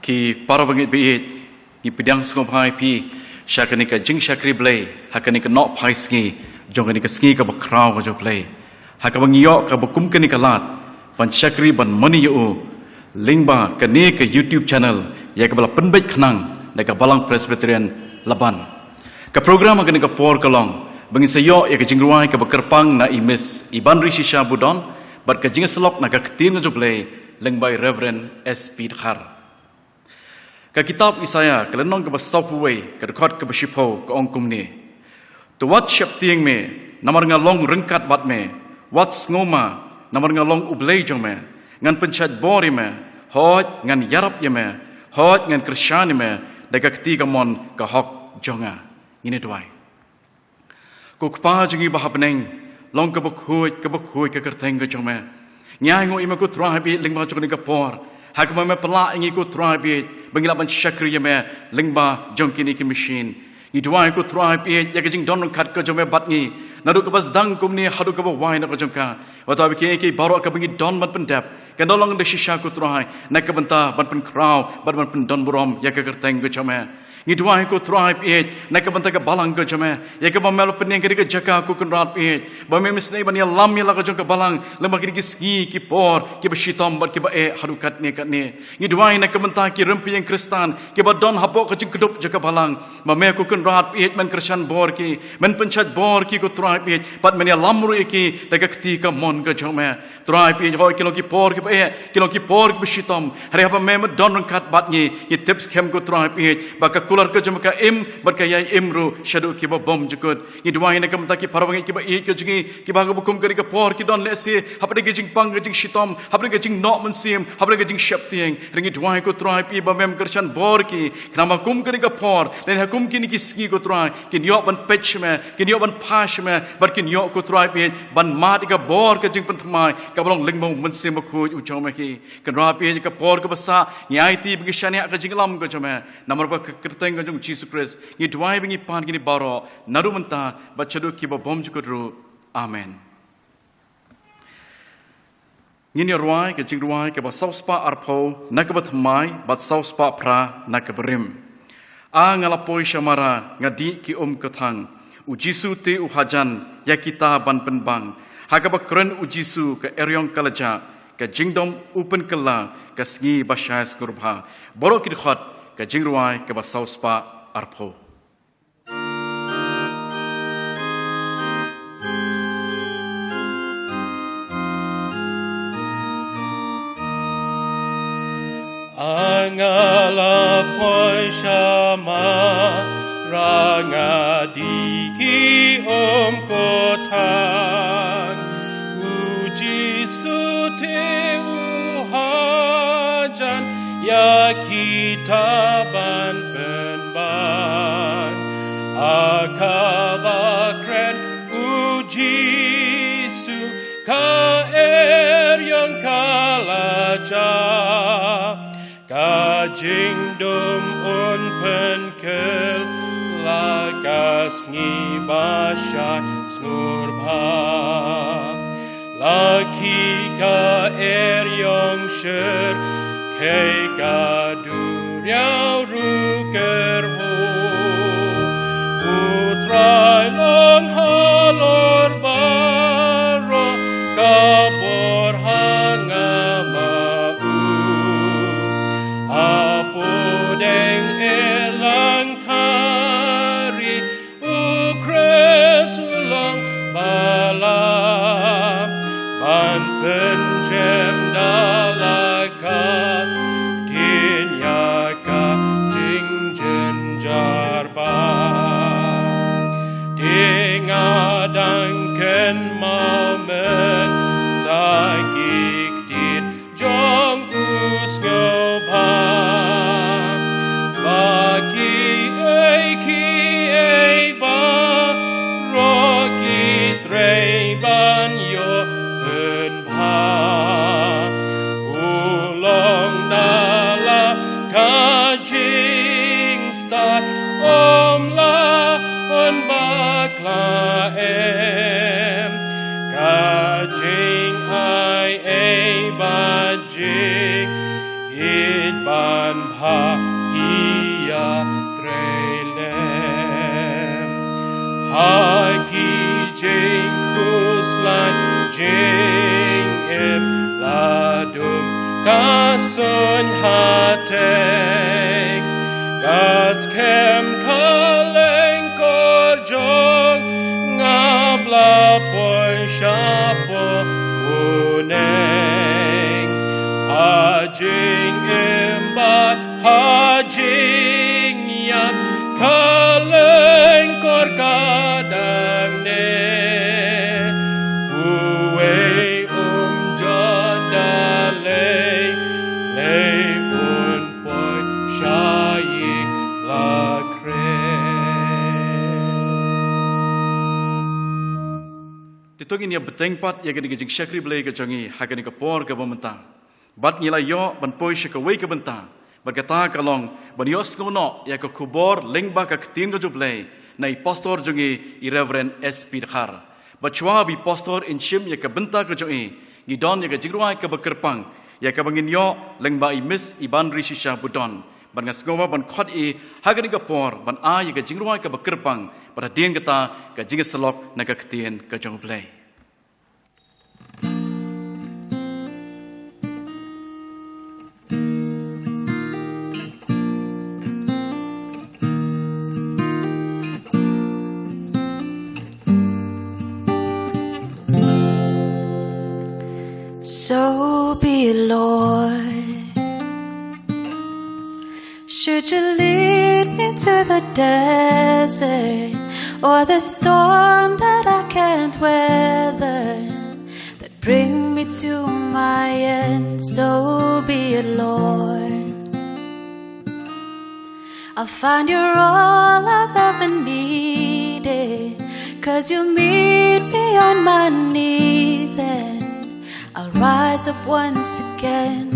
ki para bangit biit ki pedang sngomhai pi syakani ka jing syakri blay hakani ka nok phai ski jongani ka ski ka bakraw ka jo play hakabang yok ka bakum kani ka lat pan syakri ban mani yo lingba ka ne ka YouTube channel ya ka bala penbait khnang na ka balang Presbyterian Laban ka program agani ka por kalong bangin sayo ya ka jingruai ka bakerpang na imis iban rishisha budon bat ka jing selok na ka ketin jo play lengbai Reverend S.P. Khar ka kitab Isaya ka lenong ka basawpuway ka record ka basipo ka ongkum ni to what shap tieng me namar nga long rengkat bat me what ngoma namar nga long ublay jong me ngan penchat bori me hot ngan yarap ye me hot ngan krisyan me daga ketiga mon ka hok jonga ngine duai ko kpa jingi bahapeneng long ka bukhuy ka kerteng ka jong me nyai ngo ima ko trabi lingba jong ni ka por hakma me pala ingi ko trabi bangila ban syakri me lingba jong kini ki machine ni duai ko trabi ya ka jing don khat ka jong me bat ni nadu ka bas dang kum ni hadu ka ba wai na ka jong ka wata bi ki baro ka bangi don mat pendap ka dolong de shisha ko trai na ka banta ban pen kraw ban pen don burom ya ka kerteng ka jong me ni duai ko trabi na ka banta ka balang ka jong me ya ka ba melo pening ka ka jaka ko kun rat ba me misnei ban ya lam ya la ka jong ka balang lema ki ski ki por ki ba shitom bat ki ba hadu kat ni ni duai na ka banta ki rempi yang kristan ki ba don hapo ka jing kedup jaka balang ba me ko kun rat man kristan bor ki man penchat bor ki ko trabi pat men ya lamru ki daga kti ka mon ka jong me trabi hoi kilo ki por ki ba kilo ki por ki shitom hari apa me don kat bat ni tips kem ko trabi ba ka kular ka jom ka bat ka yai imru shadu ki ba bom jukut ni duai na ka banta ki parwangi ki ba ki jingi ki ba ka bukum ka por ki don le se hapde ki jing pang ka jing shitom hapde ki jing nok man sim hapde ki jing shaptieng ringi duai ko trabi ba mem kristan bor ki nama kum ka por dan hakum ki ni ki ski ko trai ki yok ban pech me ki yok ban pash me bat ki yok ko trabi ban mat ka bor ka jing pentmai ka bolong lingbong man sim ko u chome ki kan rapi ka por ka basa nyai ti bi shani ka jing lam ko chome namar ba kerteng ka jung Jesus Christ ni duai bi pan ki ni baro naru manta ba chadu ki ba bom jukut ru amen ngin ya ruai ka jing ruai ka ba sauspa arpo na ka ba thmai ba sauspa pra na ka brim a ngalapoi shamara ngadi ki ka thang u Jisu te u hajan ya kita ban penbang haga ba kren u Jisu ka eryong kalaja ka jingdom upen kala ka sngi ba shais kurbha boro ki khat ka jing ruai ka ba sauspa arpo Angala poishama ranga diki kotan uji sute uhajan ya kita ban penban akabakren uji su ka yang kalaja Kajing dum un penkel lagas ngi basha skurba laki ka yong sher kei ka duryau ruker ho putrai long halor baro kabor hangama Apodeng elang tari ukres ulang balam ban pencem dalaka dinyaka jing jenjarba dingadangken maumen tagik dit jong usgo Kajing ai ba jing ban bahagia trelem hai ki jing kuslan jing em ladum kasun hatek gas kem kaleng korjong ngabla pon shapo uneng hajing embat hajing yam kaleng kor kadang ne uwe jandalei lei un pon shayik la kre Titogin ya betengpat ya gani gajing syakri belai gajongi hagani kapor ka bamenta. Bat ngila yo ban poi syakawai ka benta. Berkata kalong ban yos ngono ya ka kubor lengba ka ketin ka jublai nai pastor jongi i Reverend S.P. Dakhar. Bachwa bi pastor in shim ya ka benta ka jongi gidon ya ka jingruai ka bakerpang ya ka bangin yo lengba i mis i ban rishisha budon. Ban ngasgowa ban khot i hagani kapor ban a ya ka jingruai ka bakerpang pada dien kata ka jinga selok na ka ketin ka jong blai. So be it, Lord. Should you lead me to the desert or the storm that I can't weather, that bring me to my end, so be it, Lord. I'll find you're all I've ever needed, 'cause you meet me on my knees and I'll rise up once again.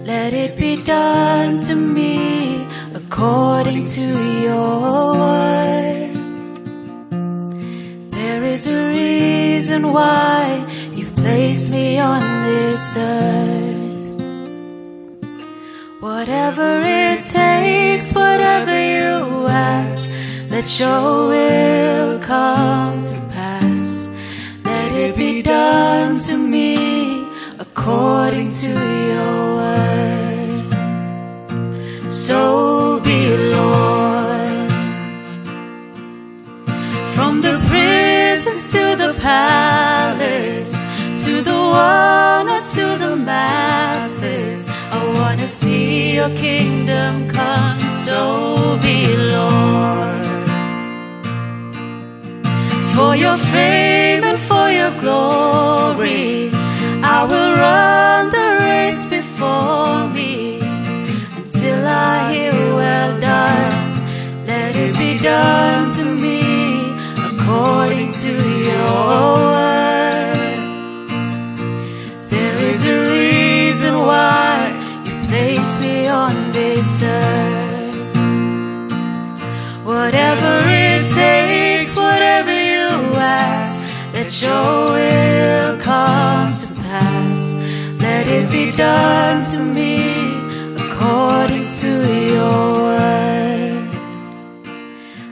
Let it be done to me according to your word. There is a reason why you've placed me on this earth. Whatever it takes, whatever you ask, let your will come to pass. Let it be done to me according to your word. So be it, Lord. From the prisons to the palace, to the one or to the masses, I wanna see your kingdom come. So be it, Lord. For your fame and for your glory, I will run the race before me until I hear well done. Let it be done to me according to your word. There is a reason why you placed me on this earth. Whatever it takes, whatever you ask, let your will come to pass. Let it be done to me according to your word.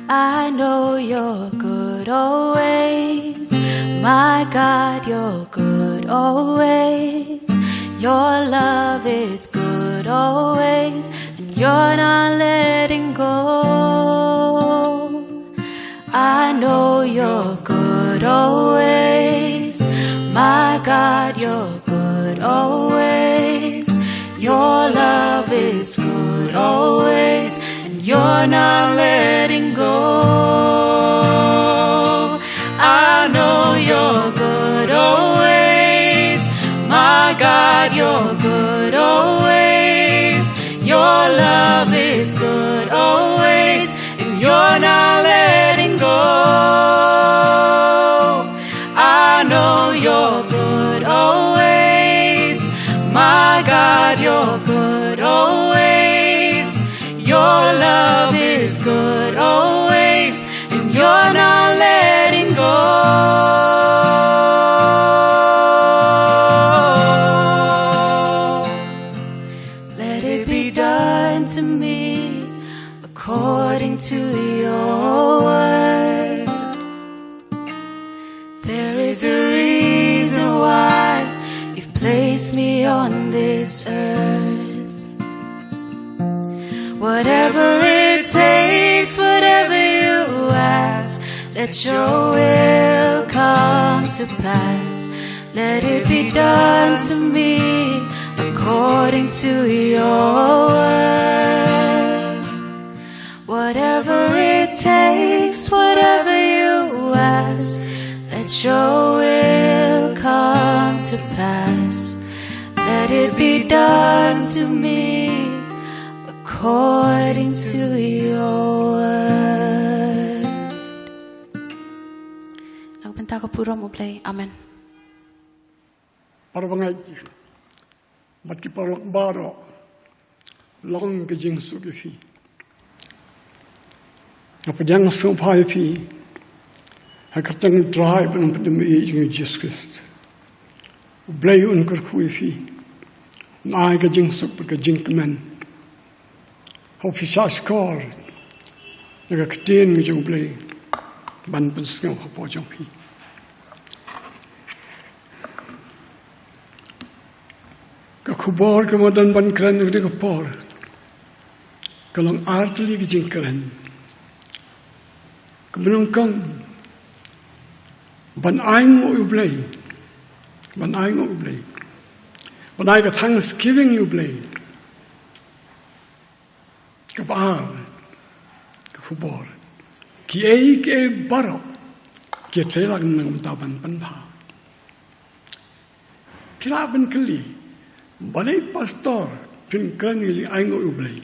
I know you're good always. My God, you're good always. Your love is good always, and you're not letting go. I know you're good always. My God, you're good always. Your love is good always, and you're not letting go. I know you're good always. My God, you're good always. Your love is good always, and you're not letting go. I know you're good always. My God, you're good always. Your love is good always, and you're not letting go. Let it be place me on this earth. Whatever it takes, whatever you ask, let your will come to pass. Let it be done to me according to your word. Whatever it takes, whatever you ask, let your will come to pass. Let it be done to me according to your word. Lagu bentang kapura mo play. Amen. Para bangai bat ki parlok baro long ke jing su ke fi apa jang su pai fi ha katang drive on the me Jesus Christ blay un kur khu fi na ke jing su ke jing men ho fi sa score na ka ten mi jong blay ban ban sngau ho po jong fi ka khubor ka madan ban kran ni ka por kalong artli ki jing kran ka benong kong ban ai ngo ublay ban ai ngo ublay ban ai ka thanksgiving ublay ka bar ka khubor ki ei ke baro ki tselang nang taban pan pha pila ban kali balai pastor pin kan ni ai ngo ublay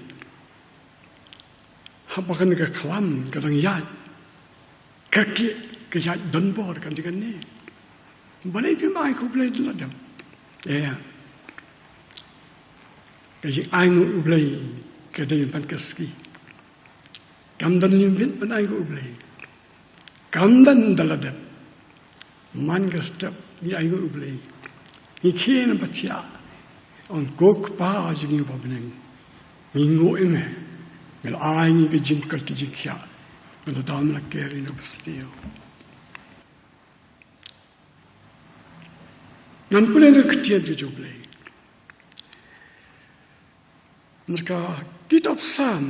hapakan ka klam kadang yat kaki ke yat don bor kan dikan ni balai pin ai ko ublay ladam ya ke ai ngo ublay ke dai pan kaski kamdan lim vin pan ai ngo ublay kamdan daladam man ka step ni ai ngo ublay ni kien patia on gok pa jing yu babneng mingo ime mel ai ni ke jin kal ki jikya mel dam la keri no bestio nan pule ne ktia de joble mereka kitab sam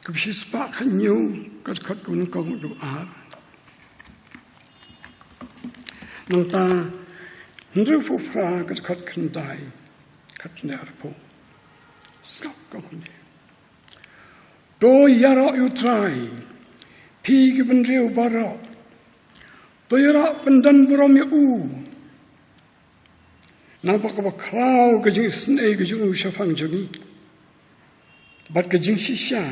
ke bispa khanyu kat khat kun kong du ar nang ta ndru fu fra kat khat khan dai kat nerpo skap kongni to yara utrai pi giben reu baro to yara pendan burom u nampak ba krau ke jing snei ke jing shafang jami bat ke jing shisha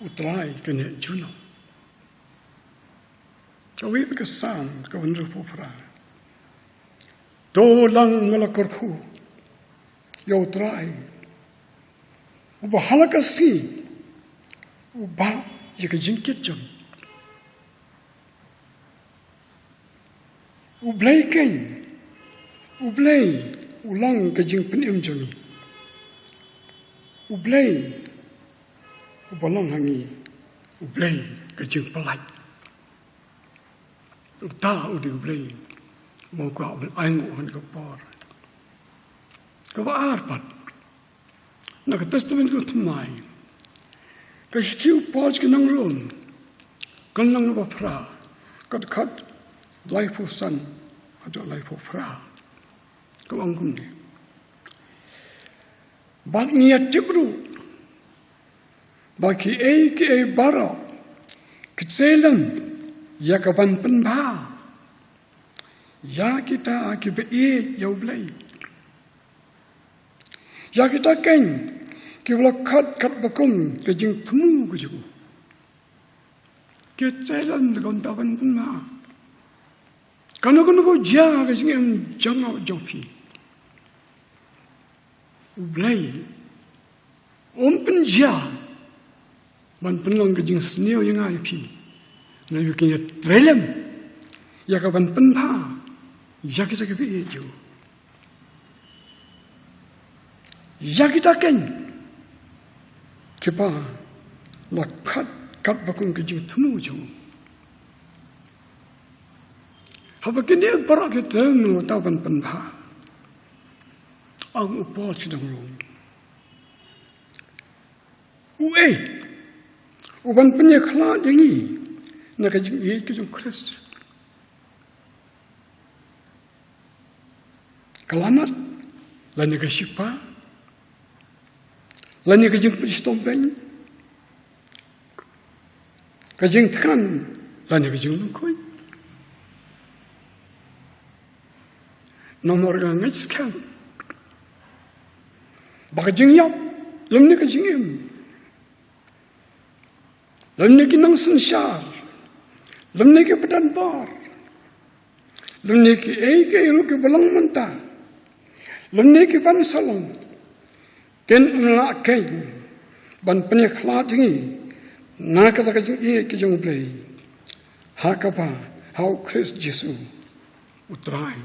utrai ke ne juno to wi ke sam ke ndru fu fra to lang ngala korkhu yo try uba halakasi uba yaka jinkit jam ublay ken ublay ulang ka jing penim jami ublay ubalang hangi ublay ka jing palai uta udi ublay mo ka ubal aingu han ka por ka arpat na ka testament ko tmai ka stiu poj ka nang ron kan nang ba fra ka khat life of son ka life of fra ka angkum ni bak niya tibru baki ei ke ei bara kitselan ya ka ban pen ba ya kita ki be ya ublai ya kita ken ki blok khat bakum ke jing thumu ku ju ke chelan gon ta ban ma kanu ko ja ke jing em jang au jopi ublai pen ja ban penong ke jing sneo yang ai pi na yu ke trelem ya ka ban pen pha ya kita ke bi ju ya kita ken kepa la kat bakung ke jing thumu ju haba ke ne parak ke tem no ta ban pen pha ang upol sidang uban punya khala dengi nak jing ye ke jung Christ kalanat lani ke sipa lani ke jing pistompen ke jing tkan lani ke jing koi nomor yang ngitskan baka jing yap lemni ke jing im lemni ki nang sansar lemni ki padan bar lemni ki ke iru ki balang manta lemni ki ban salong ken la kai ban panya khla tingi na ka ka jing ki jong play ha ka pa how Christ Jesus utrai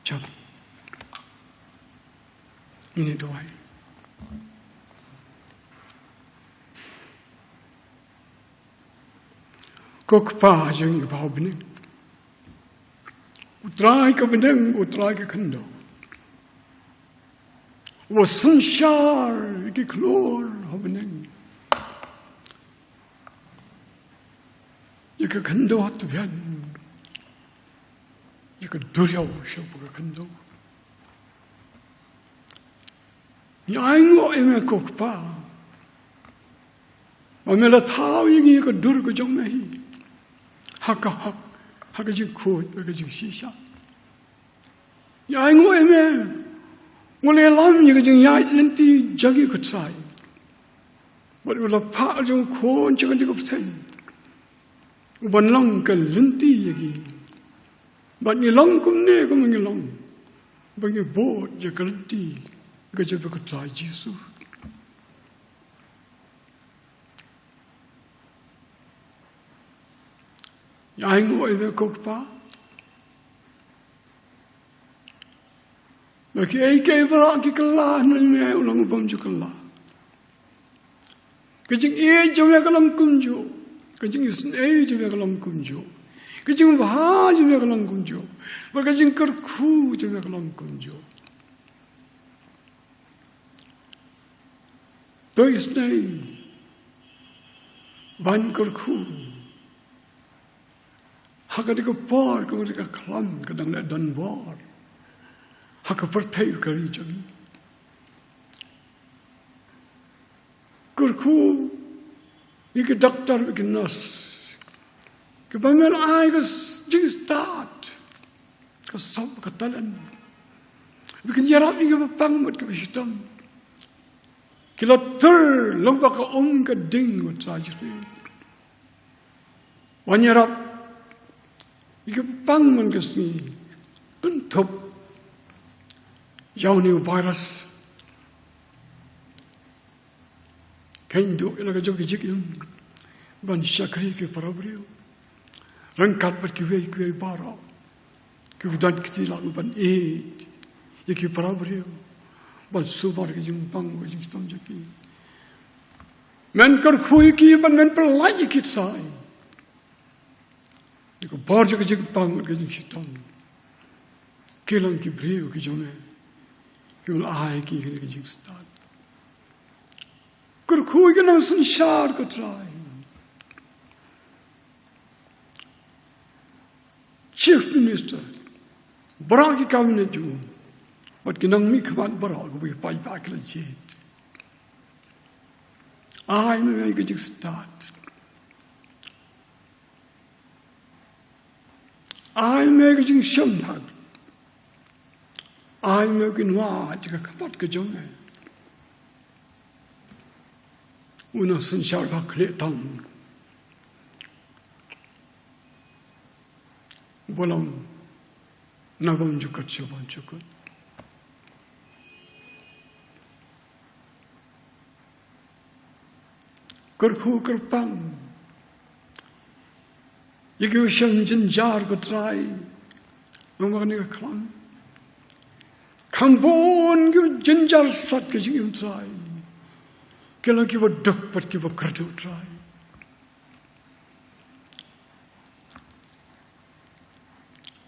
chap ini doai kok pa jeng ba bini utrai ka bendeng utrai ka khando wo sanshar ki klor hobneng ye ka khando hat byan ye ka duryo shob ka khando ni aingo eme kok pa amela thao ye ka dur ko jong nahi haka jing khut haka jing shisha ya ngo eme ngole lam ye jing ya lenti jagi ko trai but ula pa jong khon jang jing ko thai uban long ka lenti ye gi but ni long kum ne kum ni long ba ge bo je ka lenti ga je ko trai Jesus ai ngồi về cốc pa, mà khi cái vợ cái kala nên mẹ ulang bom ju kala, cái chừng ấy cho mẹ kalam kunju, cái chừng ấy cho mẹ kalam kunju, cái chừng ba cho mẹ kalam kunju, và cái chừng kerku cho mẹ kalam kunju. Tôi này ban kerku. Haka di ka par, ka di ka klam, ka dang na dan war. Haka pertai ka ri chagi. Kurku, iki doktor, iki nurse. Ka bamen ai ka jing start. Ka sob ka talan. Bikin yarap ni ka pang mat ka bisitam. Kila ter, lomba ka ka ding ka trajiri. Wan yarap, 이게 빵만 gesni untup yauni virus kendo ilaga jogi jikim ban shakri ke parabrio rangkat pat ki we bara ki udan kiti la ban yeki parabrio ban subar ki jing pang ki jing stom jaki men kar khui ki ban men per lai ki sai 이거 버저가 지금 빵을 가진 시점 길은 기브리오 기존에 이걸 아이기 이렇게 지금 스타트 그리고 이게 무슨 샤르 같더라 chief minister 버라기 가면 주 어떻게 능미 그만 버라고 왜 빠이 빠이를 지 아이는 이게 지금 스타트 ai mê cái chừng sâm thật ai mê cái noa chỉ cái bắt cái giống này una sinh sao bạc lệ tăng bolong nagom jukat siobon jukat kerku kerpang 이게 신진자르 그 트라이 뭔가가 클람 강본 그 진자르 삿게 지금 트라이 kello ki wa dok pat ki wa kardu try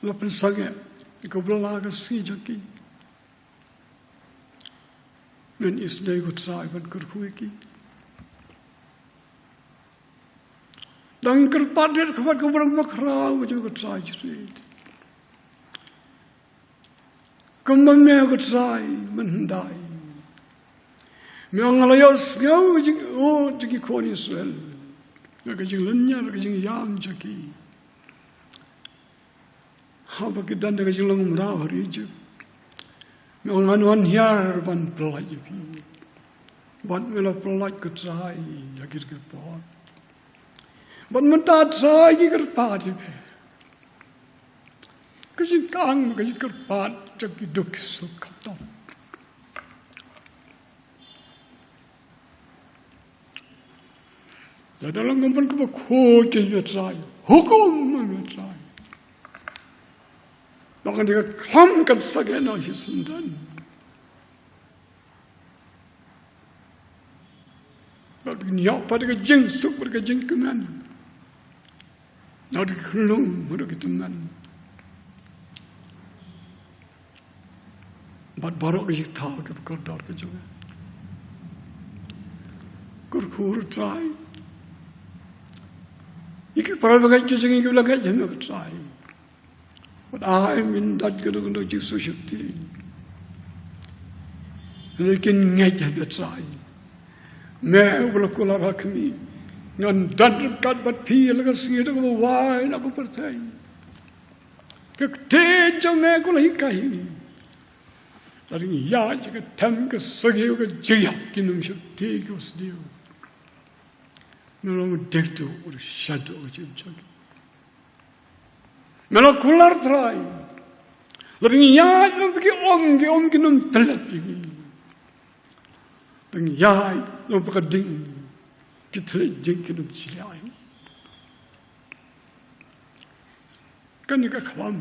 la pensage ko blala ga si jaki men isnei gut sai ban kurkuiki dan kerpadet kapat kubrang bakrau ju gut sai jisuit kembang me gut sai mendai me angalayos ngau jing o jiki kon Israel ga jing lenya ga jing yam jaki ha ba ki dan ga jing lang mra hari ju me anganuan hiar ban pelaj pi ban mela pelaj gut sai yakir ke por ban mentat sai ki kerpat pe ka jing kang ga jing kerpat jaki duk sukatam dalam gambar kita khusus bersai, hukum bersai. Bahkan dia hamkan segala sesuatu. Bagi niat pada kejeng suk pada kejeng keman. Nak dikelung pada keteman. Bad barok kejeng tahu ke berkodar kejeng. Kurkur try. Iki para bagai kejeng iki lagai jana try. But I mean that gedung untuk Yesus syuting. Lekin ngajah try. मैं बोला कोला रखनी नन डर काट बट भी लगा सीट को वाई ना को परथाई कि तेज जो मैं को नहीं कही लेकिन यार जब थम के सगे को जिया कि नम शुद्धि को उस दियो मैं लोग देखते और शादो को जब जागी मैं लोग कोला रखाई लेकिन यार नम के ओम के नम तलब लगी dengan yai lo berkeding kita jeng hidup silai kan ni kelam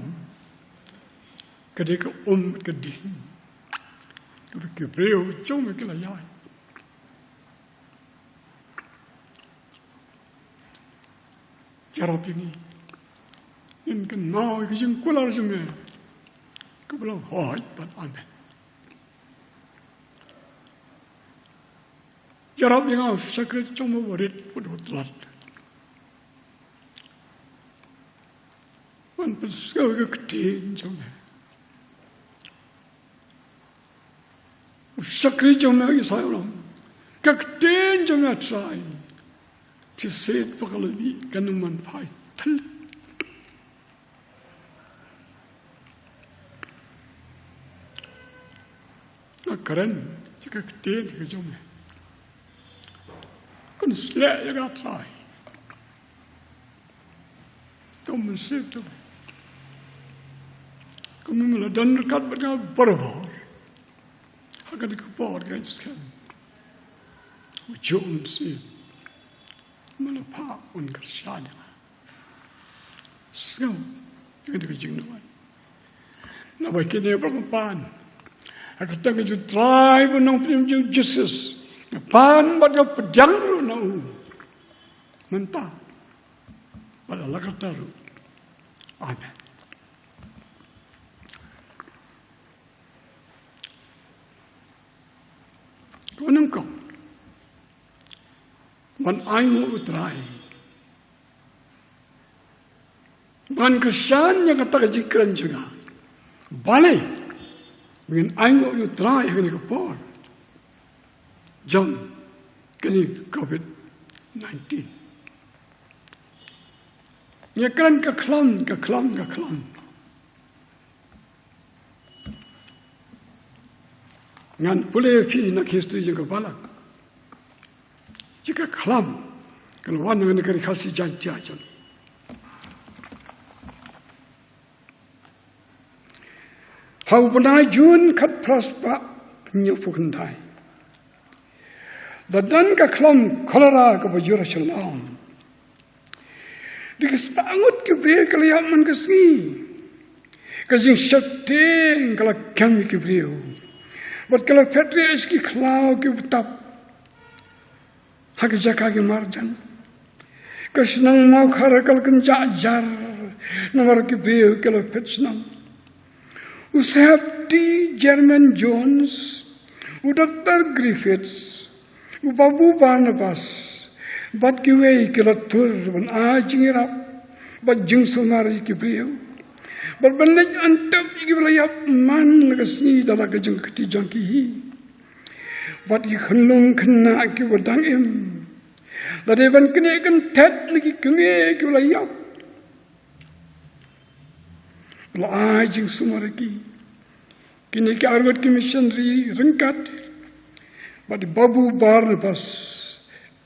ketika keding tu beliau cuma kena yai jarab ini kan mau kijeng kular cuma kebelau hoi pan amen jarab yang sakit cuma berit pada telat. Man pesau ke ketin cuma. Sakit cuma isai orang. Ketin cuma try. Kiset pakalabi kanuman pai tel. Keren jika ketin ke cuma. Kan selek je kat saya. Kamu sih tu. Kamu malah dan dekat dengan berbar. Akan dikepar kan sekarang. Ujung sih. Malah pak pun kerjanya. Sekarang yang dikejengnuan. Nak baik ini perempuan. Akan tak kejut try pun nak pinjam Jesus. Pan pada pedang ru nau mentah pada lakat taru amen kunang kau man ayu utrai man kesan yang kata jikran juga balai dengan ayu utrai yang dikepor jam kini COVID-19. Ia kan kekelam. Ngan boleh pi nak history juga balak. Jika kelam, kalau wan yang negeri kasih janji aja. Hau pernah jun kat praspa nyupukandai. Dan kekelam kolera ke bajura shalom. Dikespangut ke beri kelihaman kesini. Kajing syakting kalau kami ke beri. Buat kalau petri eski kelau ke betap. Hak jaka ke marjan. Kesenang mau kara kalau kenjak jar. Nomor ke beri kalau pet senang. Usahab di Jerman Jones. Dr. Griffiths, Babu Barnabas, Bat Kiwei Kilatur, Ban Ajingirap, Bat Jing Sonari Kibriel, Bat Banaj Antap Gibrayap Man Lagasni Dalaga Junkti Junki, Bat Yikanung Kana Kiwadang Im, that even Kanagan Tet Liki Kane Kilayap, Lajing Sumaraki, Kiniki Arwad Commissionary Rinkat, but Babu Barnabas,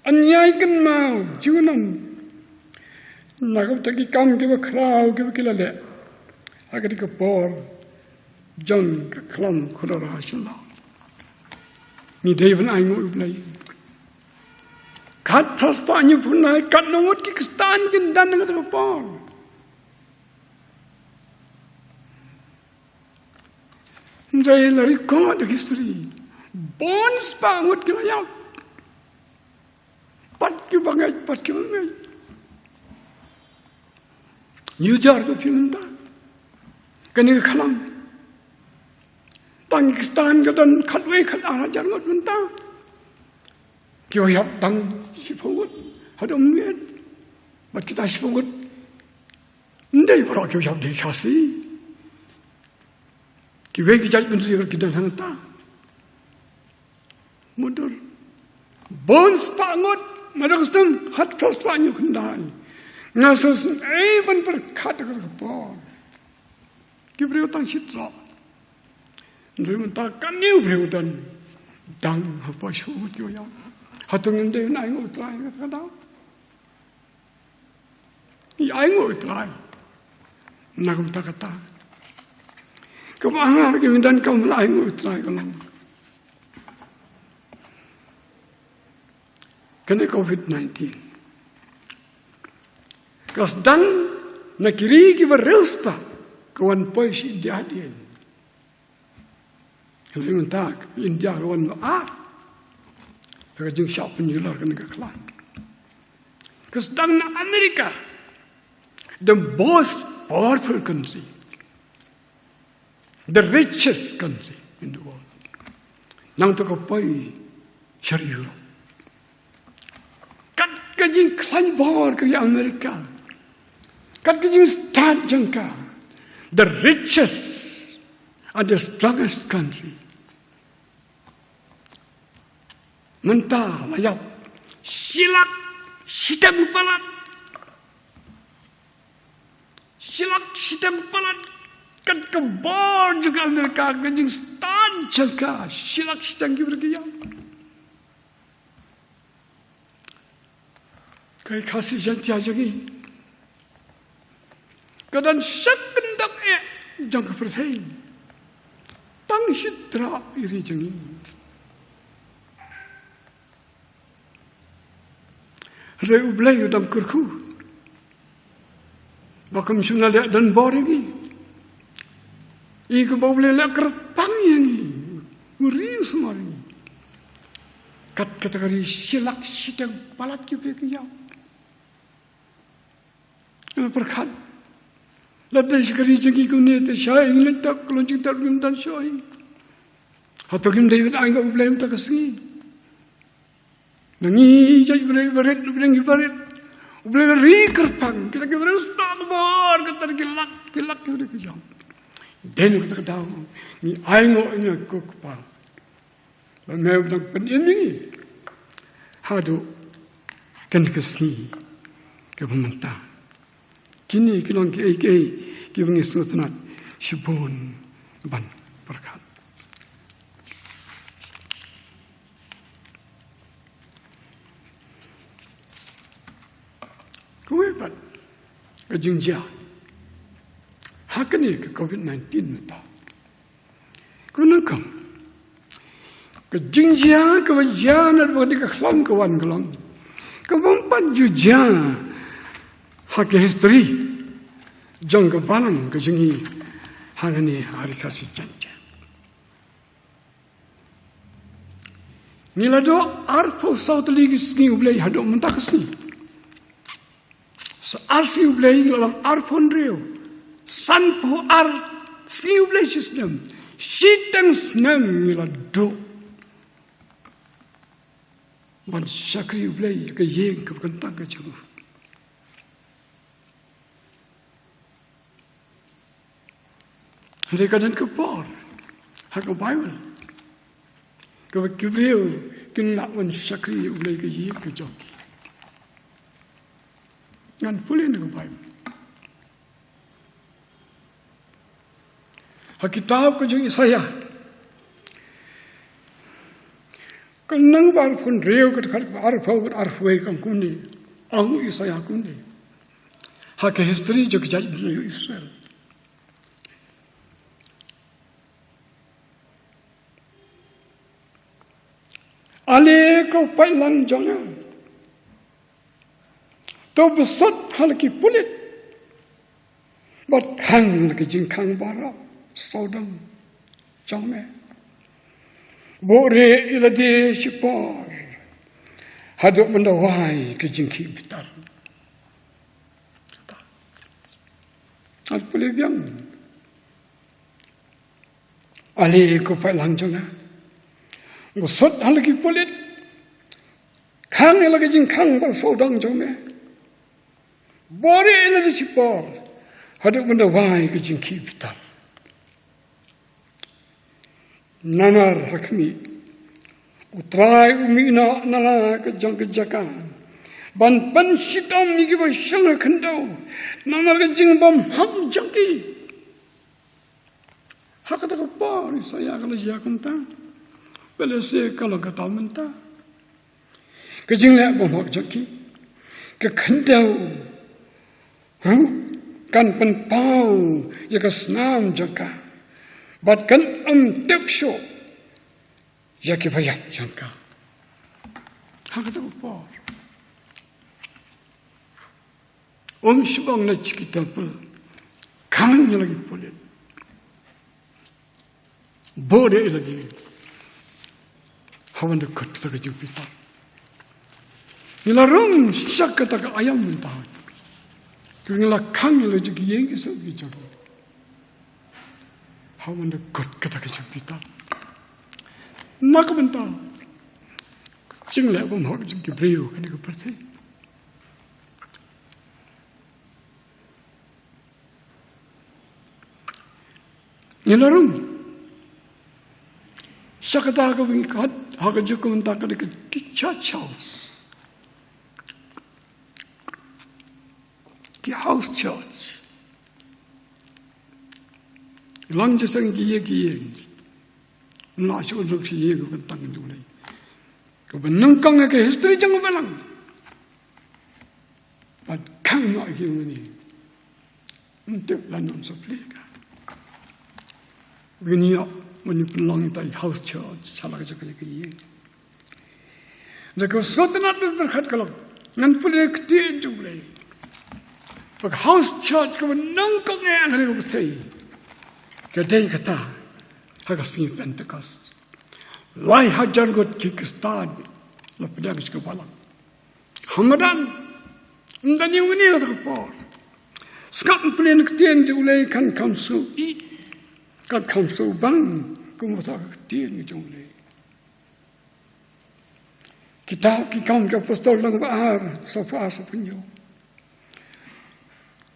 Anyakan Mao, Junan, Nagotaki come give a crowd, give a killer. I got a poor John Clam Kodorashala. Ni David I know you play. Cut prosper and you put night, cut no what kick stand can done with a paw. They record the history. Bones bang would give out. But you bang, but you bang. New York of human dog. Can you come? Tang stand dan cut way cut arah jangan mentah. Kau yang tang siapa ada umur, mat kita siapa ndai berak kau yang dikasih. Kau yang kita menteri kita sangat tak mundur. Bones pangut, mana kustum hat terus panjang kendai. Ngasos even berkat kerapor. Kau beri utang citra. Ndai mentakan ni beri utang dang apa syukur kau yang hatung ndai nai ngutrai kata dah. Ia ngutrai. Nak kata. Kau angar kau dan kau mulai ngutrai kalau. Kena COVID-19. Kasdan nakiri ki beruspa kawan pois India dia. Kalau mentak India kawan kerajaan siap penjualan kena kekelan. Kasdan Amerika, the most powerful country, the richest country in the world. Nang tu kau pois syariah. Kajing klan bawar ke Amerika. Kajing start jangka. The richest and the strongest country. Mentah layap. Silak sidang palat. Silak sidang palat. Kan kebar juga Amerika. Kajing start jangka. Silak sidang kiberkiyam. Kaya kasih janji aja ni. Kadang sekendak jangka persen. Tang sidra iri jangi. Saya ublay udam kurku. Bakam suna lihat dan bore ni. Iku bau boleh lihat kerpang ni. Uri semua ni. Kat kategori silak sidang palat kibir-kiyam. Berkat. Lalu sekali jangi kau ni tersyai, letak kelonjing terbim dan syai. Atau kim David angkat ublem tak kesini. Nangi jadi berit, ublem kerpang. Kita harus tak bar, kita kilak kita kejam. Dan kita tahu ni angkat ini aku kepal. Dan memang penini hadu kan kesini kepementah. Kini kilang ki bangis nutnat sibun ban berkat. Kuwebat kejengja. Hakani ke COVID-19 nata. Kunakam kejengja kewajian dan bagi kekelam kawan. Kebampat juja. Hak history jang kebalan kejengi hari ni hari kasih janji. Nila do arpo South League ski ublay hado mentakasi. Searsi ublay dalam arpon rio. Sanpo ski ublay system. Sitang senam nila do ban sakri ublay ka yeng ka kantang ka jago Hande kadan ka por ha ka Bible ka kibriu kin la ban sakri ublay ka yeng ka joki ngan pulin ka Bible ha kitab ka jung Isaya Kanang bar pun reu kat kat arfway kam kuni ang Isaya kuni ha ke history jo kjai Israel ale ko pailang jonga to besot hal ki pulit bat khang ki jing khang bara sodam jongme Bore ilade sipor hadok mendawai ke jingki bitar. Al pulibiang ali ko pailang jonga ngusot halagi pulit khang ilage jing khang bar sodang jome bore ilade sipor hadok mendawai ke jingki bitar. Nanar hakmi utrai umina nala ke jang ke jaka ban ban sitam ni ba shang khandau nanar ke jing bam ham jangki hakata ko par saya kala ya kunta bele se kala ka tamanta ke jing le bam hak jangki ke khandau hu kan pen pau ya ka snam jaka But kan tek syo ya ki bayat jangka hakata upor shibang na chikita pa kang lagi polet bode lagi hawan de kut ta ka jupita nilarong sakata ka ayam menta kingla kang lagi ki yengi so ki jago hawan de kut kata ka jupita nakabenta jingle bom hok jing ki brio kani ko perte nilarong sakata ka wingi kat hak jukum ta ka ki church house ki house church lang jasang ki ye na shu ruk si ye ko tang du lai ko ban kang ke history jang balang but kang no ki ni untuk lan non so pleka gniya when you belong to a house church chala ka ke ye ko so na ber khat kalok nan pule kti du lai but house church ko nang kang ngai ko thei Kedai kata, hagas ni Pentecost. Lai hajar got kickstart, la pedang ke balang. Hamadan, ndan yang ni ada kepor. Sekarang pelian ketien julai kan kamsu I, kan kamsu bang, kumata ketien julai. Kita kikam ke apostol lang bahar, sofa sopunyo.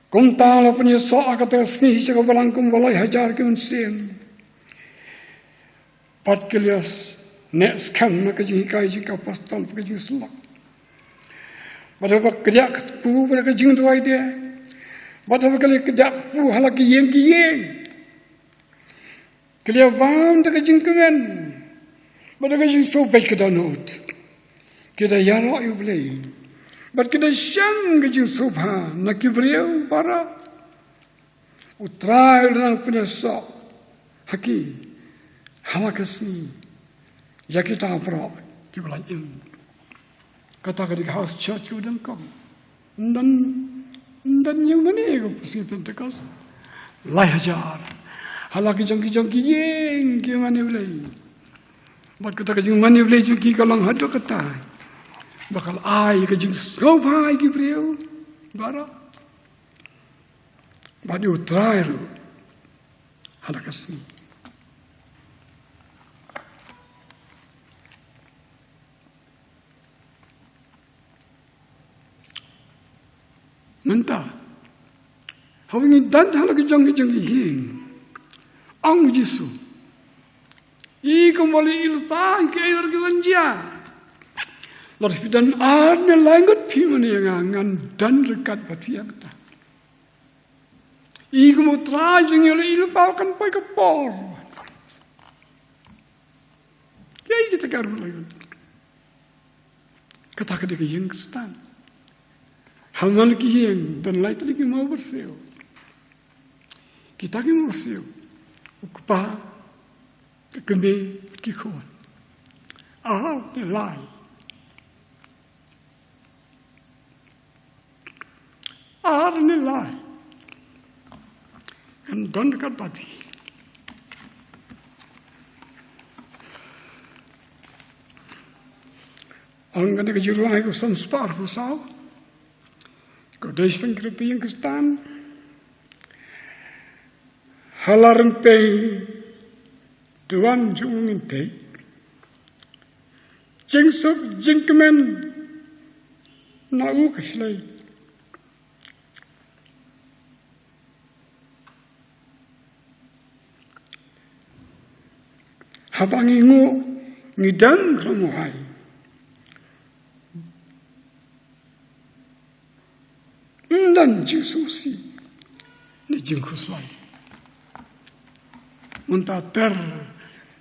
Kum tala punya soa kata sni sega balang kum balai hajar ke unsien. Pat kelias next kam na kaji kai ji ka pastal ke ji sulak. Badaba kerja pu pada ke jing tuai dia. Badaba kali kerja pu halaki yeng ki yeng. Kelia bam ta ke jing kengan. Badaba jing so baik ke danot. Kita yaro yu blai. But kita syang ke jing subha nak kibriau para utrai orang punya sok haki halakasni ya kita pro kibelan im kata ke house church ke dan kom dan yang mana ke pasti Pentecost lai hajar halaki jangki yeng ke mana boleh buat kata ke jing mana boleh jangki kalang hadu kata bakal ai ke jing sopai ki brio bara badi utrairu halakasni Mentah. Hau ini dan halagi jangi hing. Ang Jisu. I kembali ilpa ke air ke wanjia. Lalu dan arne langut piman yang angan dan rekat batu yang tak. I kembali trajeng ilpa kan pai ke por. Kaya kita karu lagi. Kata ketika yang kestan. Hal mana yang dan lain lagi mau bersih. Kita mau bersih. Ukpa kembe kikon. Ni lai. Ni lai. Kan don dekat babi. Ang kena kejuruan aku sanspar pusau. Kau despen kerepi yang kestan. Halaran pay tuan jungin pay. Jingsuk jingkemen nau keslay. Habangi ngu ngidang kemuhai. Dan jisusi ni jingkuslay. Muntah ter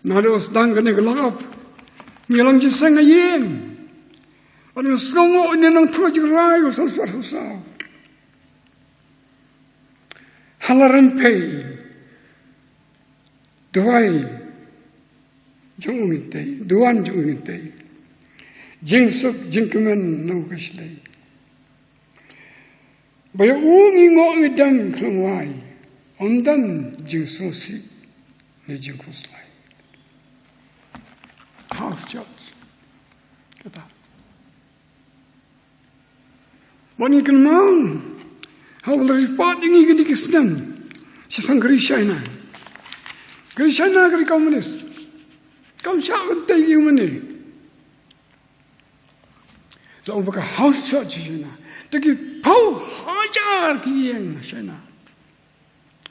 nado sedang kena gelap. Ngilang jisang ayem. Orang songo ini nang projek rayu saswar husau. Halaran pay. Duai jungin tay, duan jungin tay. Jingsuk jingkemen nau keslay. Baya ungi ngok ngedang kelawai. Ondan jingsusi ni jingkuslay. House church. Kata. Wani kan mau. Hau report ini gini kisnam. Sifang Krishna. Krishna kari komunis. Kamu siapa tahu yang mana? So orang house church sana. Tapi pau hajar kian sana.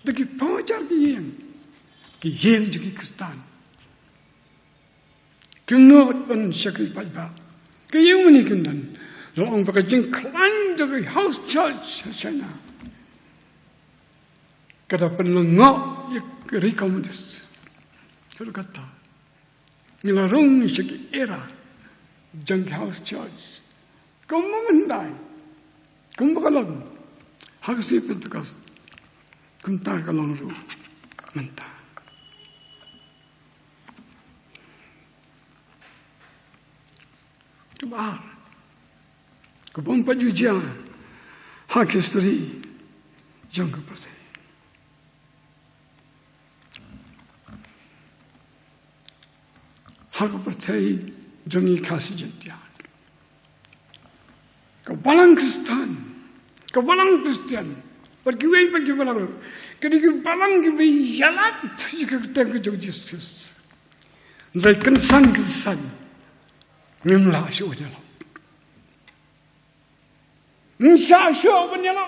Tapi pau hajar kian juga kestan. Kenot pun syakri pajak. Kian mana kendan. So orang jeng klan juga house church sana. Kata penlengok ya kiri komunis. Kalau kata. Nilarong syakri era. Jeng house church. Kau memandai. Kung bakalang, hagsipin tukas, kung tagalang ro, manta. Tubar, kubong pajujian, hakistri, jang kapatay. Hakapatay, jangi kasi jentian. Kebalang Kristian, pergi balang, ketika balang kibai jalan, jika kita kejauh Yesus, dari kensan, ngimlah syuhnya lah, insya syuhnya lah,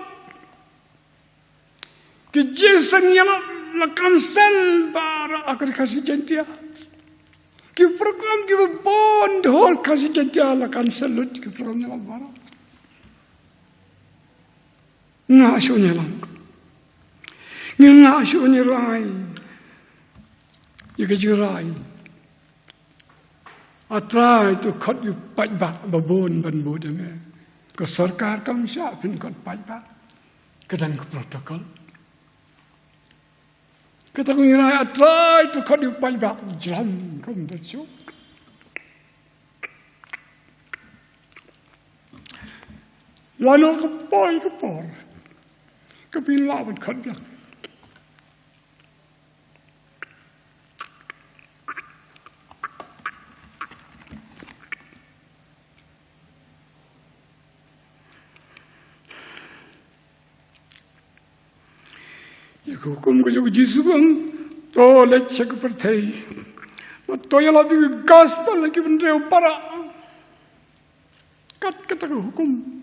kejesannya lah, lakansan bara akan kasih jantia, program kita bond hol kasih jantia lakansan lut programnya lah bara. Ngasuhnya lang. Ngasuhnya rai. Ika rai. Atra itu kot yu pajbak babon ban bodame. Ke sarkar kam siapin kot pajbak. Kedang ke protokol. Kata ku rai atra itu kot yu pajbak jam kam dacu. Lalu kepor. Kebilawan kan bilang. Ya hukum ko jo jisubang to lecek pertai. To ya labi gospel lagi bendreu para. Kat kata hukum.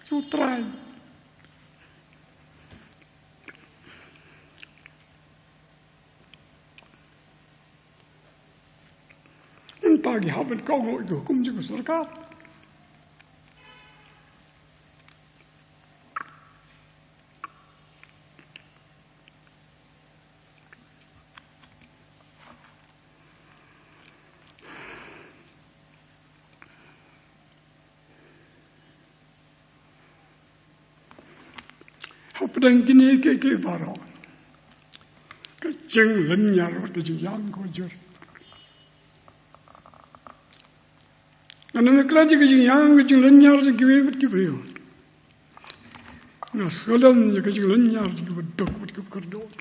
Sutrai. tagi habit kau itu hukum juga sarkat. Pedang kini ke baru, kecing lenyar kecing yang kujur. Karena mereka kecing yang kecing lenyar sekian berkipriu. Naskalan kecing lenyar sekian berdok berkerdok.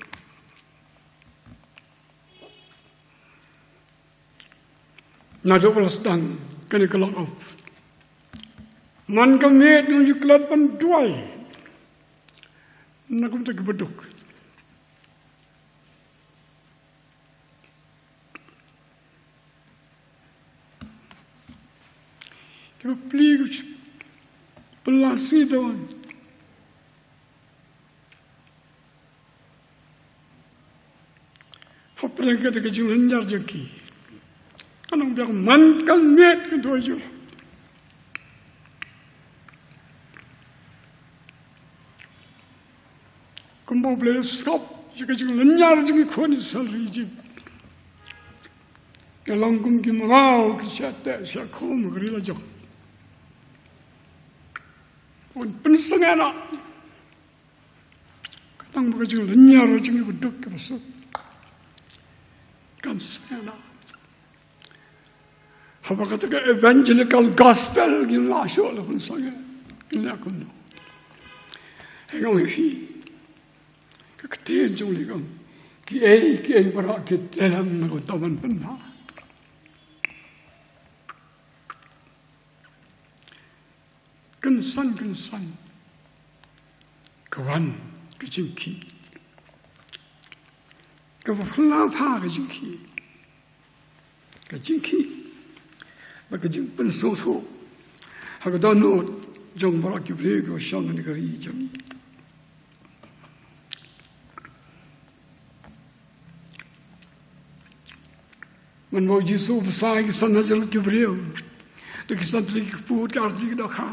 Nado perasaan kena kelak of. Man kami itu kelat penduai. Nakum tak beduk. Kita beli pelasi tuan. Apa yang kita kejualan jarjaki? Anong biar mankan met kedua jul. Kumpulan boleh skop, jika lenyar jika koni salrijib. Kalau kum kimau kisah siakom gerila jok. Kon pensengana. Kadang bekerja lenyar jika beduk kebesuk. Kan sengana. Apa kata ke evangelical gospel gila syok lah pensengana. Ini aku no. Hengau hi. Ketiin jauh ligam, kiai berak dalam nak taman pernah. Kensan, kawan kejengki, kawan apa kejengki, berkejeng pensoso, agak dono jong berak kibri kau syang negeri jami. Menurut Yesus besar kisah nazar kibriu, tu kisah trik put karti dokha.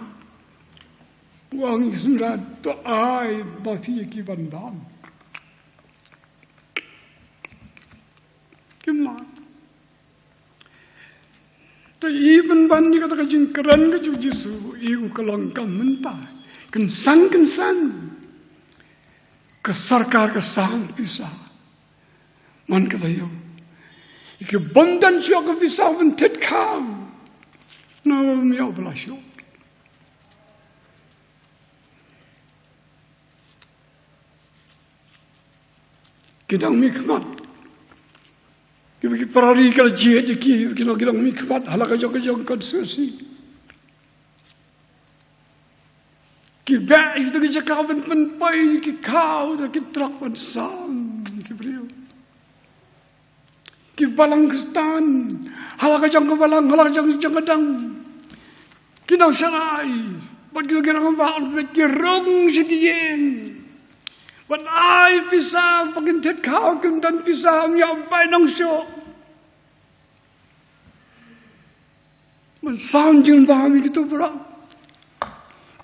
Uang ismrat tu ay bafi kibandam. Kimla. Tu even bani kata kajing keren kaju Yesus, iu kelongkam mentah, kensan, kesarkar kesang pisah, man kata yo. Ike bondan siya ka bisa bentet kau. Nawa miyaw belasyo. Kidang mikmat. Kibiki parari kala jihad jeki. Kidang mikmat. Halaka jong konsusi. Kibak itu kejaka penpai. Kikau. Kitrak pensam. Kibriyo. Kibalang kestan, halaka jang kebalang, halaka jang kedang. Kinau sarai, buat kita kira kembang, buat kirung sedihing. Buat ai pisang, pakin tet kau dan pisang yang baik nang syok. Mensanjung bahami gitu berak.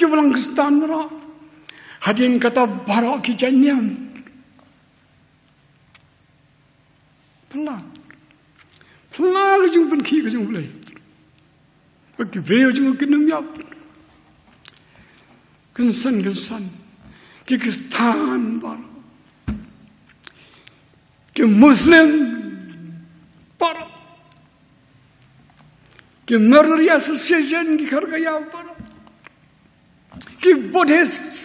Kibalang kestan berak. Hadirin kata barak kijanyam. Pelan kejung penki kejung boleh. Bagi beliau juga kena miap. Kensan. Kikistan baru. Ke Muslim baru. Ke Murder Association ki khargaya baru. Ke Buddhist,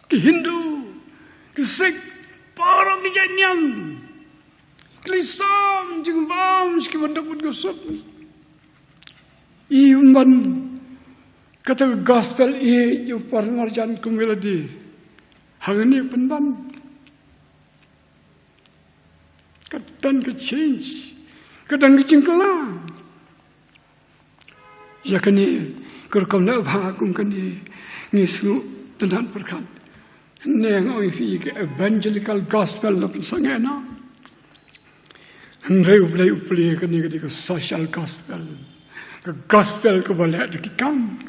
ke Hindu, ke Sikh baru ki janyam. Kelisam jengbam sekian dapat gosok. Iman kata gospel itu permarjan kumeladi. Hangni penban. Kadang ke change, kadang ke cengkelang. Ya kini kerkam nak bahagum kini ngisu tentang perkan. Neng oi fi evangelical gospel la pensangena. Hendai uplay ke social gospel. Ke gospel ke boleh ada kikam.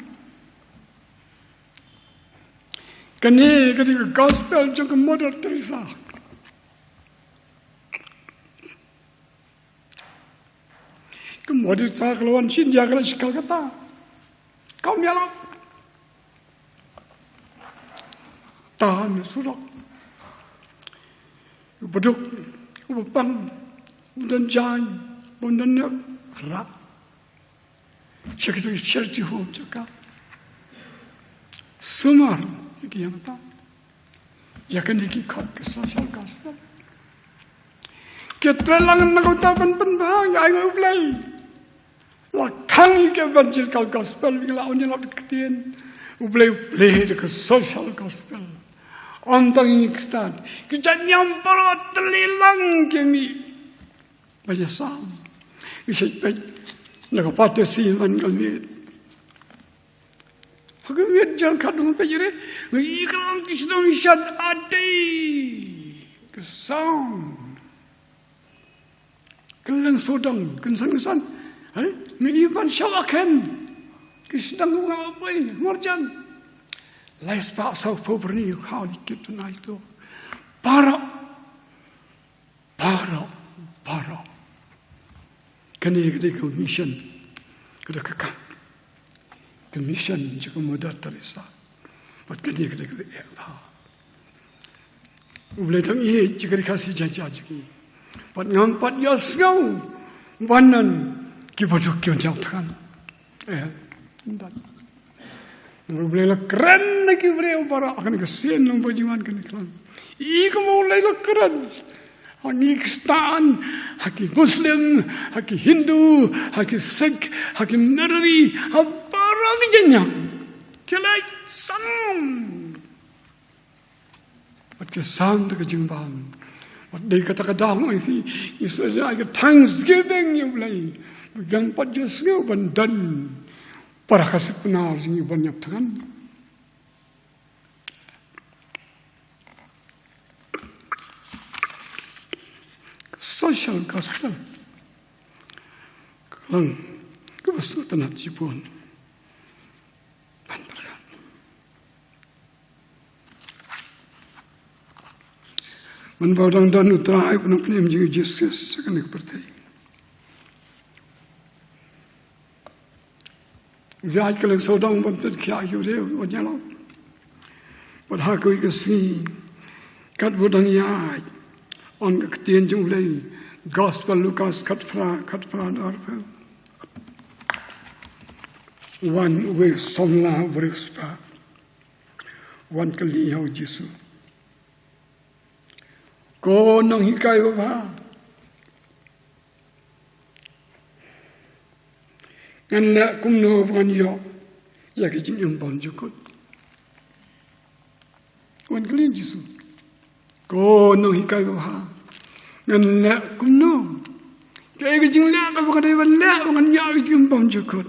Kani ke gospel juga Mother Teresa. Ke Mother Teresa kelawan India kalau sekal kata. Kau mialap. Tahan surak. Beduk, bepan, dan jalan, dan rak. Sekitar church home juga. Sumar, ini yang apa? Jangan dikikau ke social gospel. Kita langan nak tahu penbang, ayo play. Lakang ke evangelical gospel, bila orang nak ketien, play ke social gospel. Antang ini kestan, kita nyampar terlilang kami. Banyak sam, kita nak patut siman kami. Kami jangan kadang pejere, ikan kita misal ada kesam, kelang sodang, kesan, ikan syawakan, kita ngapa marjan. Lais pak sau poverni kau dikit na itu para kani ke mission ke kakak ke mission juga Mother Teresa buat kani ke apa boleh dong ini jika dikasih jajah jadi buat ngampat ya segau wanan kibaduk kian jauh tekan boleh lah keren lagi boleh para akan kesian orang berjiwan kena kelam. Ika boleh lah keren. Haki Kristen, haki Muslim, haki Hindu, haki Sikh, haki Nerari, para vijaynya. Kelai sam. Pada sam tu kejumpan. Pada kata-kata orang ini, istilah Thanksgiving yang boleh. Yang pada segala bandan. Para kasih benar ini banyak tangan. Social gospel. Kalau kebesul tanah Jepun, pantaran. Menbawa dan utara pun punya menjadi Yesus akan dipercayai. Viaj kalau saudang bantu kia yure wajalo. Padahal kau ikasi kat bodang yai on ketien jumlai gospel Lukas kat pra darpa. One way somla berispa. One kali yau Yesus. Kau nang hikai bapa. Ngan kumno bukan yo, ya kita yang banjukut. Wan kalian jisu, ko no hikai bapa. Ngan kumno, kaya kita yang bukan dia bukan ya kita yang banjukut.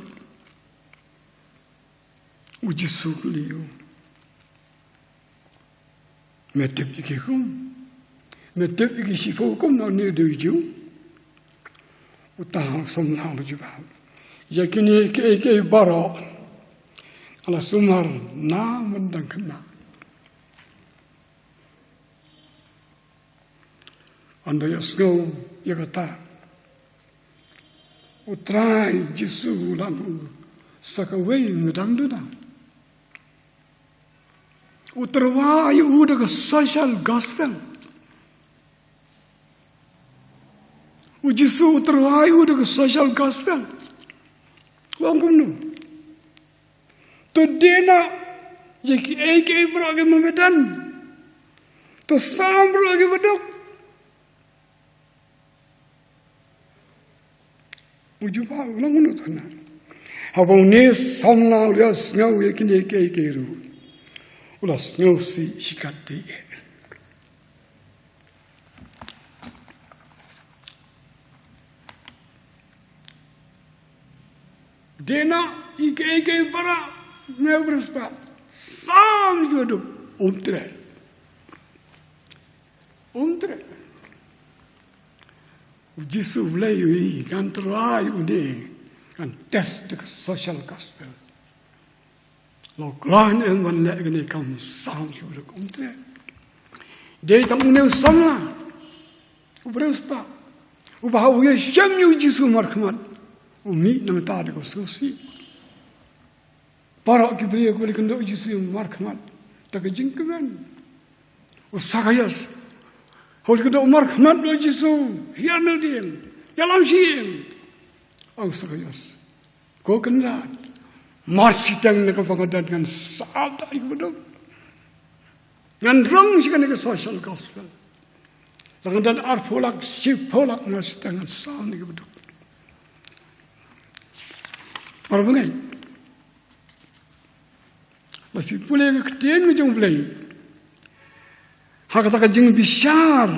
Ujisu kaliu, metep ikikum, metep ikisifukum no ni doju, utang somlang berjubah. Yakini ke bara ala sumar na mendang kena anda yasgo yakata utrai Yesus lalu sakawai medang duna uterwai udah ke social gospel Yesus uterwai udah ke social gospel. Wang kumno. To dena jeki eke berage memedan. To sam berage bedok. Ujupa ulang kumno tana. Habang ni samla ulas ngau yekin eke ru. Ulas ngau si sikat de. Dena ike para mebraspa sam yodo umtre Jisu ulay kan try uni kan test the social gospel. Lo gran en wan le gani kam sang yu de komte. De tam ne samla. Ubruspa. Ubaha uye sham yu Jisu markmat. Umi nam ta de ko susi. Para ki bri ko likndo Jisu markmat. Ta ke jingkan. Usagayas. Hol kita Umar Khamat lo Jisu, hianel dia, yalam sih, ang sagayas. Ko kena, masih teng nak pengadat dengan sada ikut, dengan rong sih kan social gospel. Dengan arfolak, sipolak masih dengan sada ikut. Orang bengai, masih boleh ketian macam boleh. Hakata jeng besar.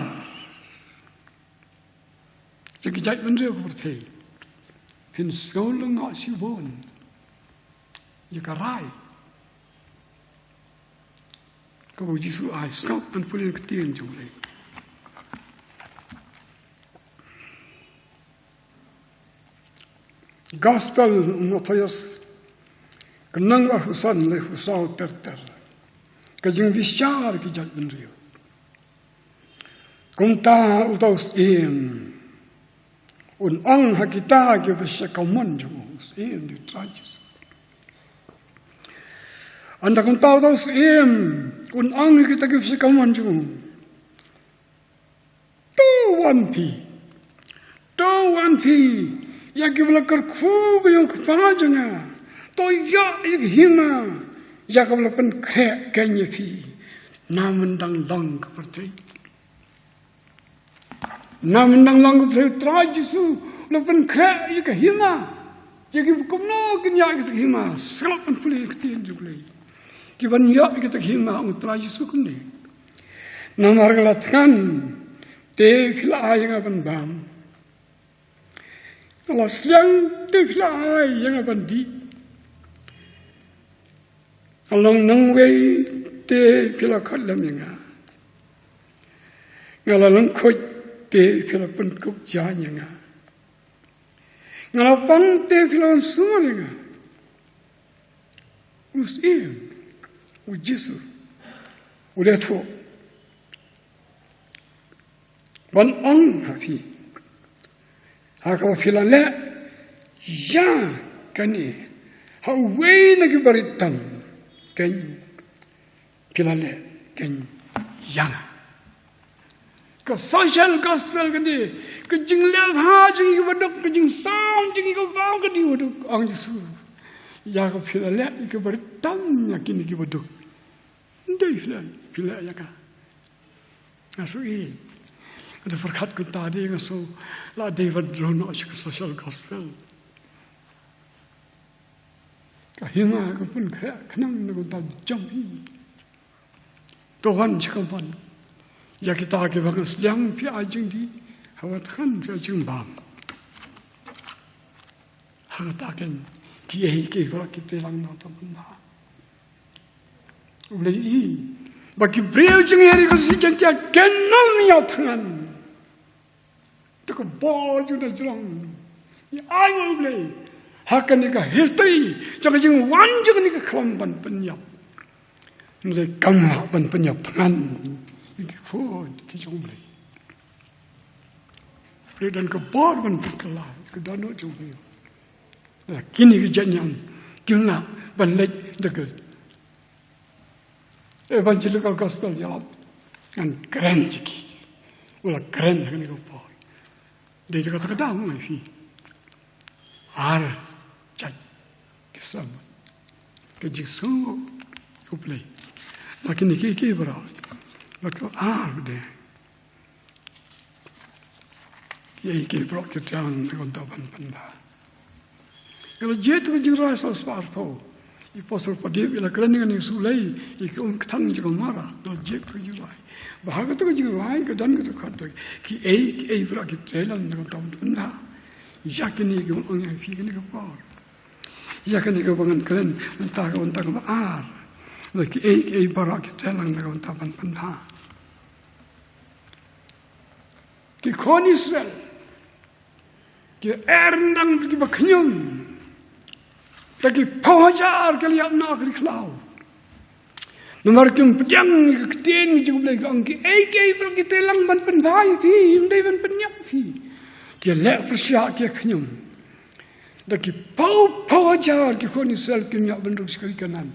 Jadi jat benda berarti. Fin sekolah nak sibon. Ya karai. Kau Jisu ai skop dan pulih ketian juga. Gospel notoyas kenang husan le husau terter. Kajeng besar kijat benda. Kumta utaus un ang hakita ke besya kauman jo di tragis. Anda kumta utaus un ang hakita ke besya kauman jo. To one pi ya ke bela kerku yung kepajanga. To ya hima ya ke bela pen kre kenya pi namun dang keperti. Namandang lang ko tragisu lapan kra ya kahima ya ki kumno kenya ki kahima salap an puli ktin jublei ki ban ya ki kahima ang tragisu kunde namar galatkan te khila yang ban bam kalau siang te khila yang ban di kalau nangwei te khila khalam yang ngalang khoi te Philippine kuk janya nga. Ngalapan te Philippine sumali nga. Usim, Jisu, uleto. Ban ang hafi. Haka filale ya kani. Haway nagibaritan kan filale kan yang. Ke social gospel kadi ke jinglian ha jingi baduk ke jing sound jingi ke bau kadi baduk ang Yesu ya ke filale ke beritam yakin ke baduk ndai filale ya ka asui ada verkat ku tadi ngaso la David Rono social gospel kahima ke pun kenang ku ta jampi Tuhan cakapan ya kita ke bagus yang pi ajeng di hawat khan pi ajeng bang hawat akan ki ke va kita lang na ta bunda ulai i bagi breu jeng hari ko si janja kenal ni athan to ko bol ju da jong i ai ulai hakan ni ka history jang jeng wan jeng ni ka kham ban penyap ni kam ban penyap than ini kau kijong beli. Predan ke bar ban berkelah ke dano jong beli. Dah kini kejadian kena ban lek dekat. Evangelical gospel jalan kan keren jiki. Ulah keren kan itu bar. Dia kata kata apa ni? Ar cak kisah. Kejisu kau beli. Makin iki berat. Maka deh. Ia ke brok ke jalan dengan taban panda. Kalau jatuh jiran sosparpo, i pasal pada bila kerana dengan sulai, i ketan juga marah. Kalau jatuh jiran, bahagia tu jiran ke dan ke kata ki brok ke jalan dengan taban panda. Yakin ni ke orang yang fikir ni ke par. Yakin ni ke bangan keren entah ke ar. Lagi brok ke jalan dengan taban panda. Ki kon Israel Kia erndang pergi berkenyum. Pergi pawajar kali abna kali kelau. Memarkim pedang ke ketien juga boleh gangki. Kaya pergi telang ban penbay fi. Himdai ban penyak fi. Kia lek persyak kia kenyum. Daki pawajar kia koni sel kia nyak benduk sekali kanan.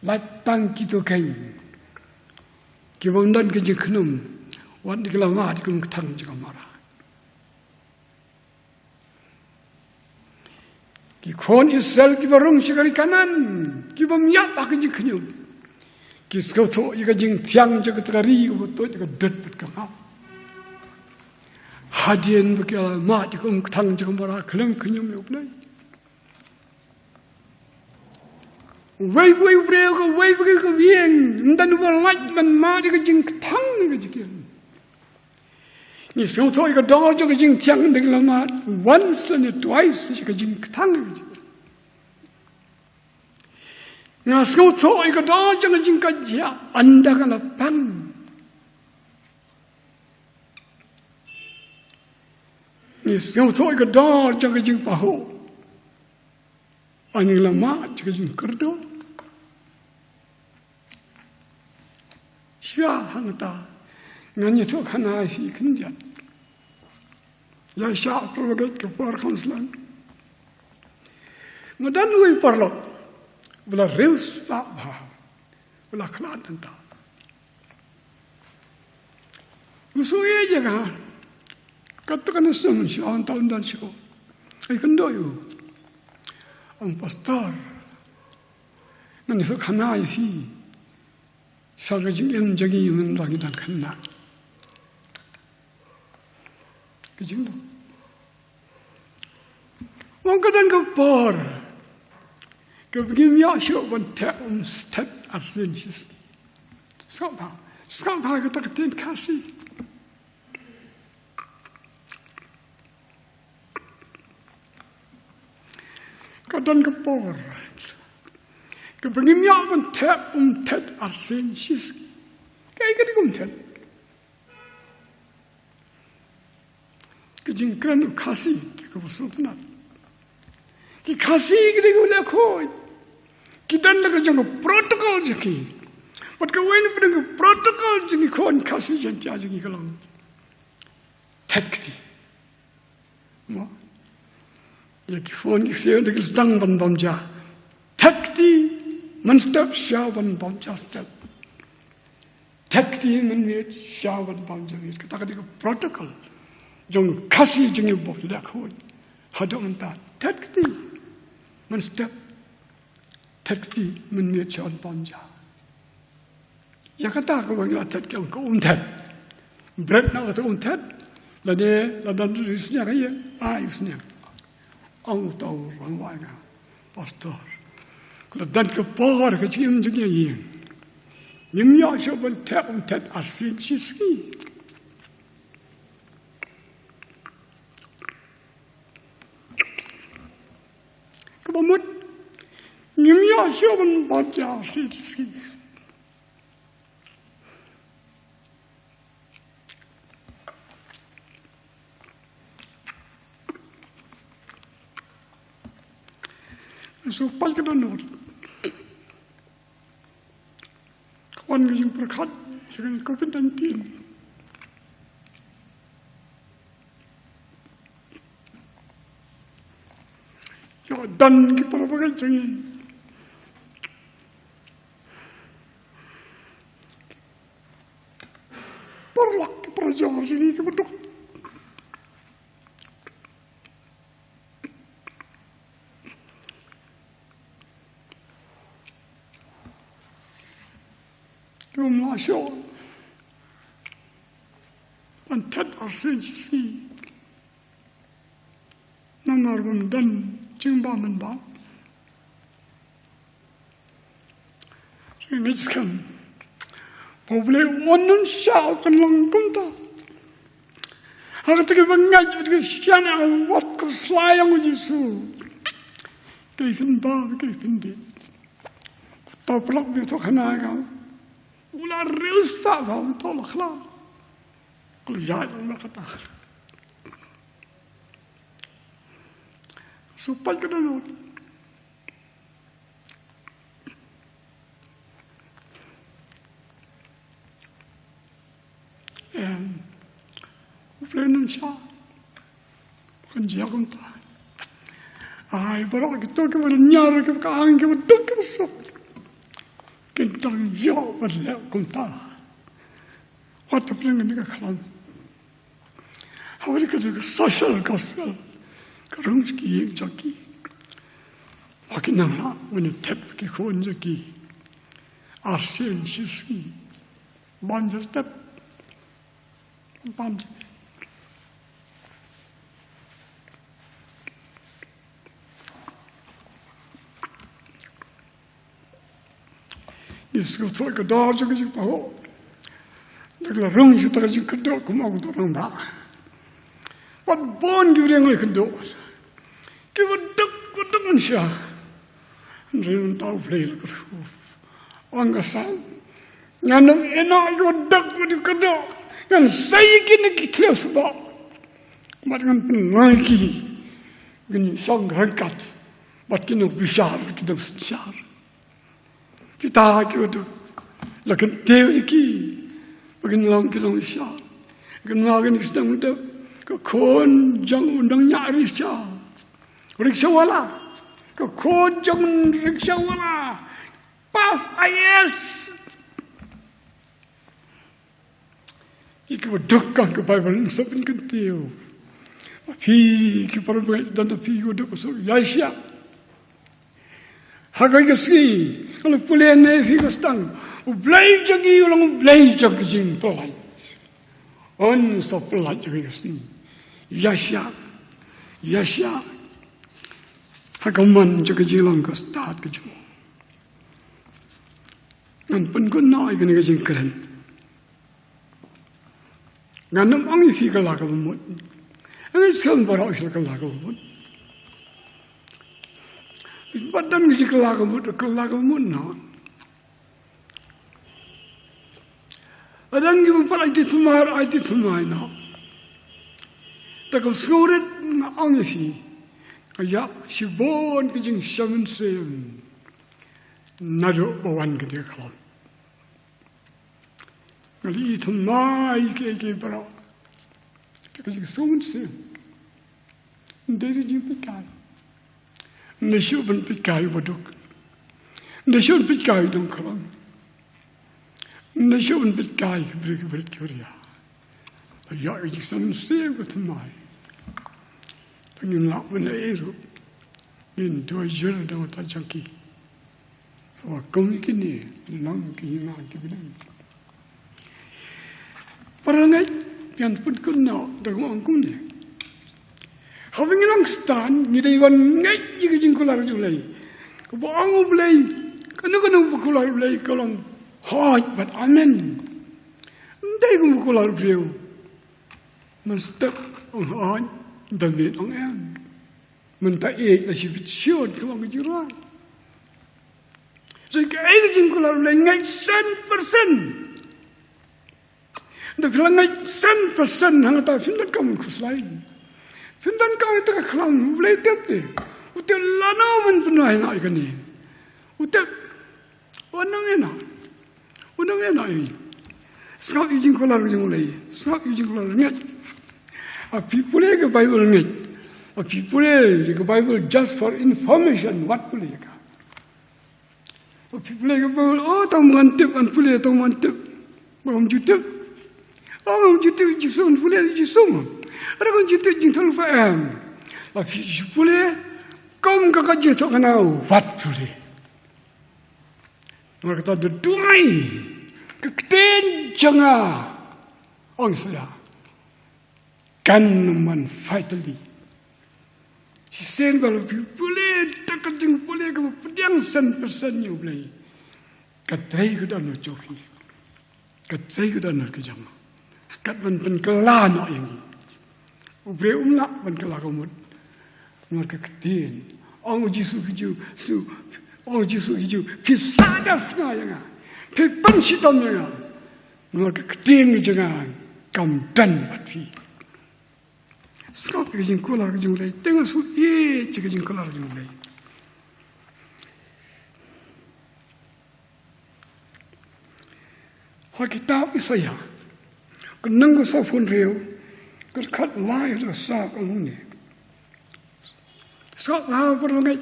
Latang kita kain. Kia bandan ke je kenyum. Wan di kelama di kelum ketang juga marah. Ki kon isel ki barung sekali kanan, ki bamyak pak je kenyum. Ki skoto ika jing tiang je ketari betul je det bet kau. Hadian bekiala mat je kum ketang je mara kelem kenyum yo play. Wei breu ko wei bagi ko bieng, ndan ba laj man ma de jing ketang je kian. Ni skoto ika dor je jing tiang de lama once and twice je jing ketang je. Nga skoto ika dor je jing ka ja anda kala pan. Ni skoto ika dor je jing paho. Ani lama je jing kerdo. Sia hangta. Ngani tu khana fi kinjan. Ya sha proget ke par khanslan. Madan ui parlok. Bela reus pa ba. Bela klan anta. Usuye je ka. Katakan sem shan taun dan siko. Ai kendo yo. Ang pastor. Ngani tu khana fi. Sarajing em jagi yun lagi dan khana. Kejengdo. Wong kadang kepor. Kepingin ya syok bantek step arsensis. Sekarang kita ketin kasih. Kadang kepor. Kepingin ya bantek arsensis. Kayak gini kumtet. Kejengkeran kasih kebesultanan. Ki kasih kiri gula koi. Kita nak jangan protokol jeki. Mat kawan pada protokol jeki kon kasih jantia jeki kalau. Tekti. Mo. Ya ki phone ki seo de sedang ban bamja. Tekti menstep syau ban bamja step. Tekti menwet syau ban bamja. Kita kata protokol. Jong kasih jengi bok lek hoi. Hadong ta tekti men step tekti men miet chan panja. Ya kata ko bang la tet ko untet. Bread na ko untet. La de la dan risnya ka ye. Ayusnya. Ang tau wang wa nga. Pastor. Ko dan ko por ka chim jengi ye. Nim ya sho ban tet untet asin chiski. Kebamut, nimya siapa baca sedikit. Supaya kita nol. Kawan kita berkat dengan COVID-19. Dan kita berbagai jengi. Perlak perjalanan sini ke beduk. Kita masuk. Pantat arsensi. Nanar dan Jingba menba. Ini sekarang. Boleh orang siapa kan langkum tak. Aku tak mengaji dengan siapa buat keselayang Yesus. Kaifin ba, kaifin di. Tak pelak dia tu kena kau. Ular reus tak kau tolak lah. Kalau jaya Allah kata. Supaya kena lot. Uplain siya. Bukan jagung ta. Ay, barang kita kebenar kebekaan kebetul kebesar. Kita jauh berlewat kumta. Waktu pelanggan ni kekalan. Awak kita social gospel. Kerung ski yang jaki. Makin nangla menetap ke kawan jaki. Arsen siski. Banjar step. Banjar. Isku tu kedar juga sih tahu. Deklar rong sih tak sih kedar kumau tu rong dah. Wat bon kau yang lagi kedar. Kau dek manusia. Jangan tahu player kau. Anggasan. Nganam enak kau dek kedar. Kan saya kini kita sebab. Macam penagi. Kini sang rangkat. Macam besar kita besar. Kita tu, lakukan teori ki, bagian lang kita siya, bagian makan sedang tu, kekon jang undang nyari siya, riksa wala, kekon jang riksa wala, pas IS, iku berdekah ke Bible sabun kentiu, api kepada baik dan api ku dek so Yasia. Hagai kasi, kalau boleh ni fikas tang, ublay jagi ulang ublay jagi jing pelai, on so pelai jagi kasi, Yasia, hagaman jagi jilang kas taat kejung, an guna ikan jagi jing keren, ganam angi fikal lagal mut, angi sekarang baru istilah lagal mut. Badan mesti kelagamut non. Adang kita pada itu semua no. Tak kau surat angin ya si bon kijing saman sem nado bawan kita kalau. Kali itu mai ke para. Tak kijing saman sem. Dari jumpa Nesyo pun pikai baduk. Nesyo pun pikai dong kalang. Nesyo pun pikai berik kuria. Ya iji san save with my. Tangin lak mana eru. In dua jir dong tajaki. Wa kami kini lang kini lang kini. Parangai yang pun kena dong angkum ni. Having lang stan, ngida iwan ngay jika jingkular julai. Kebaangu belai, kanu bukular belai kalong. Hai, but amen. Ndai bukular belai. Menstep on hai, damit on em. Menta nasib siot kalong jiran. So kaya jingkular belai ngay 100%. Dah bilang ngay 100% hanga ta findan kamu kuslain. Findan kau itu kelam, boleh tiap. Udah lana pun penuh enak ikan ni. Udah, orang enak ini. Sangat izin kelar izin mulai, sangat izin kelar ingat. Api boleh ke Bible ingat. Api boleh ke Bible just for information. What boleh ke? Api boleh ke Bible. Oh, tahu mantip, boleh tahu mantip. Baru jutip. Oh, jutip jisun boleh jisun. Ada kan jitu jintul faham. Tapi boleh kau kakak jitu kenal wat boleh. Mereka kata duai kekten janga orang saya kan man fatally. Si sen kalau boleh tak jeng boleh kau pediang 100% ni boleh. Katrai kita nak joki. Katrai kita nak kejam. Kat man penkelan ini. Ubre umla ban kelagamut mereka ketin orang Yesus hiju pisada fna yang pi pensitam yang mereka ketin jangan kam dan batfi Skop ke jing kular ke jing lei. Tengah su ke jing kular ke jing lei. Kitab Isaiah. Kenang ko sa phone reo. Kat lai ra sa ko ni. Sa la perungai.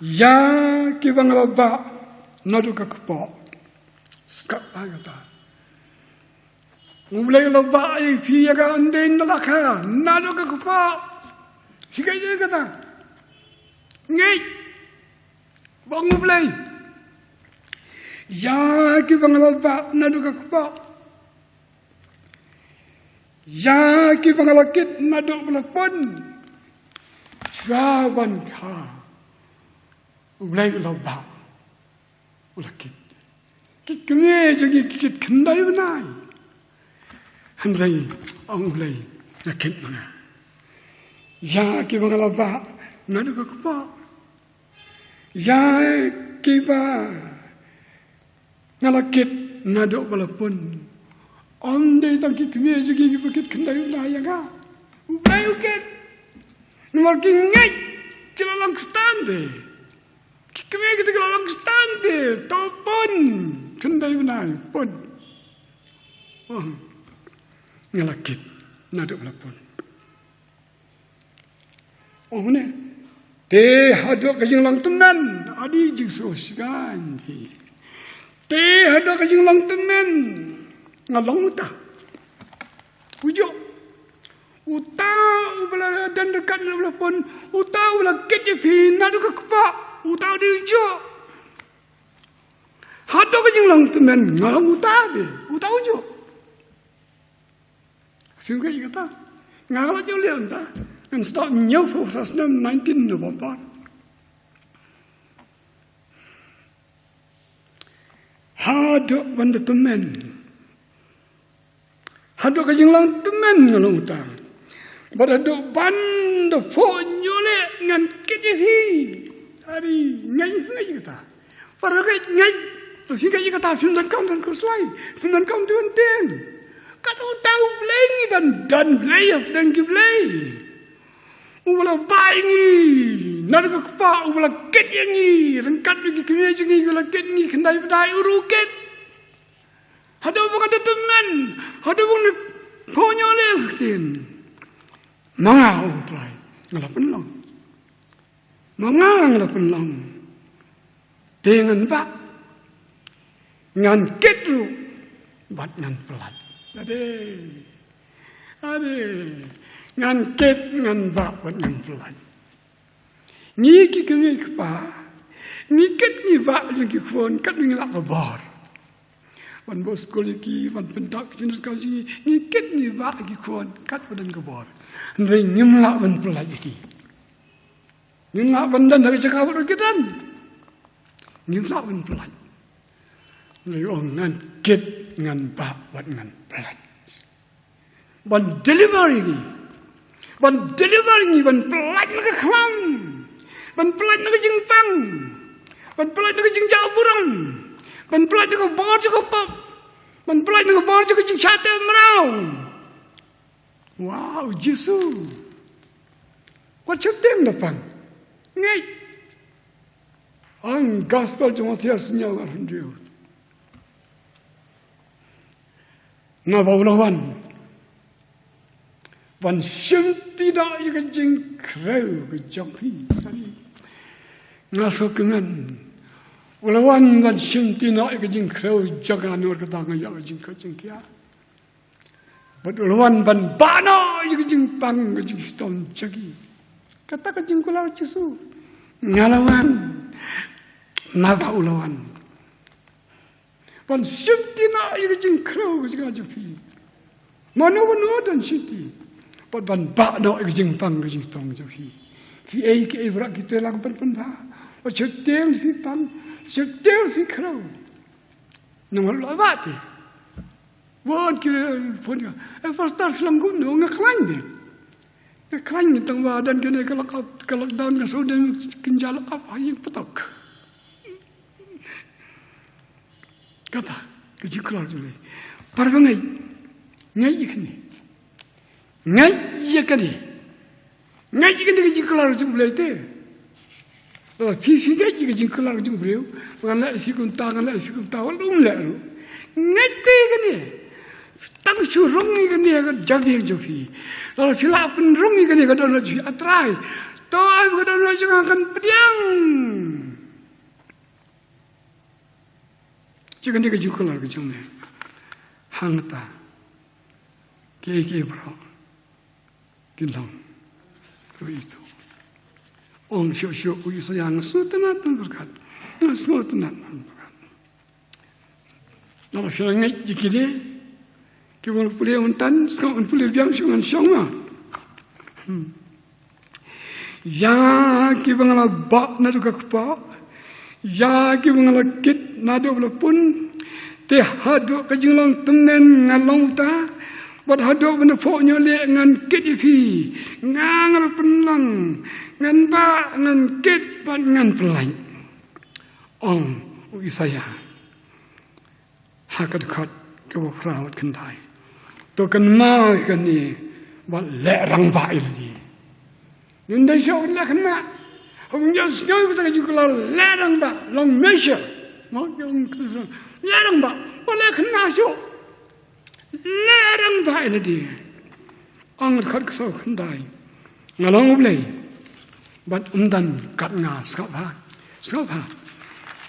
Ya ki bangala ba nadu ka kpa. Skap la kata. Mulai lo ba ai phi ga ande ndalaka nadu ka kpa. Sikai je kata. Ngai. Bang mulai. Ya ki bangala ba nadu ka kpa. Ya ki bangala kit nadu bala pon. Jawan ka. Ulai lo ba. Ula kit. Kit kene je kit kendai benai. Handai ang ulai na kit mana. Ya ki bangala ba nadu ka kpa. Ya ki ba ngalakit nado balapun onde tak kime segi pakit kendai na ya ga ubai uket nomor kingai kilalang stande kime kita kilalang stande topon kendai na pun ngalakit nado balapun ne te hadok kajing lang tenan adi jingso siganti te ada kajing lang temen ngalong uta ujo uta ubala dan dekat ubala pon uta ubala ket pi nadu ka kpa uta di ujo hado kajing lang temen ngalong uta de uta ujo singka ikata ngala jo le anta and start new for 19 November. Hadok benda temen. Hadok kajing lang temen ngalong utang. Bada dok banda nyole ngan kedehi. Hari ngai kata. Para ngai singkai kata film dan kaum dan kuslai. Film dan kaum tuan ten. Kata tahu play dan play dan play. Ubala baingi, nadu ka kpa ubala ket yangi, rengkat lagi kemeja ngi ubala ket ngi kendai badai uruket. Hada bukan ada teman, hada bukan ponyole tin. Mangau try, ngala penlong. Mangau ngala penlong. Dengan ba ngan ket lu bat ngan pelat. Ade. Ngan ket ngan bapak ngan pelan. Ni ki kene kpa. Ni ket ni ba lagi phone kat ni la bar. Wan bos koliki wan pentak jenis kasi ni ket ni ba lagi phone kat badan ke bar. Ndai nyum la wan pelan lagi. Nyum la wan dan dari cakap kedan. Nyum la wan pelan. Ndai ong ngan ket ngan ba wan ngan pelan. Wan delivery ban delivery ban pelat nak kelam ban pelat nak jengpang ban pelat nak jengjau burang ban pelat nak bar juga pop ban pelat nak bar juga jeng chata merau. Wow, Jesus, what you think depan ngai ang gospel cuma tias nyawa rendu na baulawan ban sim tidak juga jeng krau ke janghi tadi ngaso kengan ulawan ban sim tidak juga jeng krau jaga nur ketang ya jeng ke jeng kia ban ulawan ban bana juga jeng pang ke jeng stone jagi kata ke jeng kular cisu ngalawan napa ulawan ban sim tidak juga jeng krau ke jeng janghi mana dan siti ban ba no jing pang jing tong jo fi fi ei ke evra ki te lang pan ba o chetel fi pang chetel fi kro no lo ba ti won ki pon ga e fastar film gun no nga klan ni tang ba dan ke ne kalau down ga so den kinjal up ai patok kata ke jiklar jo le par ba ngai ikni ngai ye kani ngai kani ke kelar jung blai te la fi ngai ke kelar jung blai ngala fi kun ta ngala fi kun ta lum la ngai te kani tang chu rong ni kani ga javi jofi la fi la pun rong ni kani ga don ji atrai to ai ga don ji kan pediang 지금 내가 지금 알고 정말 항다 계획이 브라 길랑 그이도 옹쇼쇼 우이서 양 수트나던 버갓 수트나던 버갓 나로 시랑이 지키리 기본 풀레온 단 스콘 풀레 병숑은 숑마 야 기방라 바 나도가 바 ya ki ngala kit nado pun te hado ka jinglong tenen ngalong ta bat hado bena pho nyole ngan kit fi ngal penlang ngan ba ngan kit bat ngan pelai ong ui saya hakat khat ke bo prawat kan dai to kan ma kan ni ba le rang ba ili yun dai sho la kan ma Hồng nhớ nhớ cái gì là lẽ đằng bạc lòng mấy sợ nó nhung lẽ đằng bạc có lẽ khẩn nào số lẽ đằng phải là đi ông khất sâu khẩn đại ngà lòng ốp lầy bắt đần cắt ngà sắp ha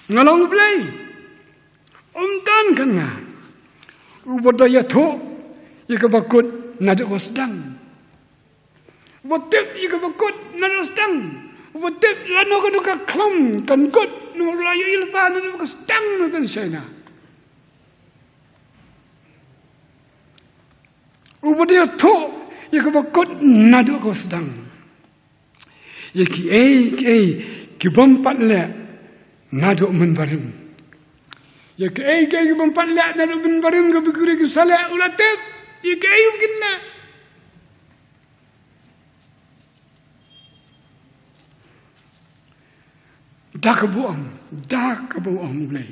ngà lòng ốp lầy đần cắt ngà bắt đây thô y cái bạc cột nãy được có đằng bắt tiếp y cái bạc cột nãy được đằng Betul, lalu kau duka klam kan kot, nulayu ilpan, nulayu stang kan sana. Ubadia to, ia kau kot nadu kau stang. Ia ki bompat le nadu menbarim. Ia ki bompat le nadu menbarim kau pikir ki salah ulatep, ia mungkin na. Dah kebuang mulai.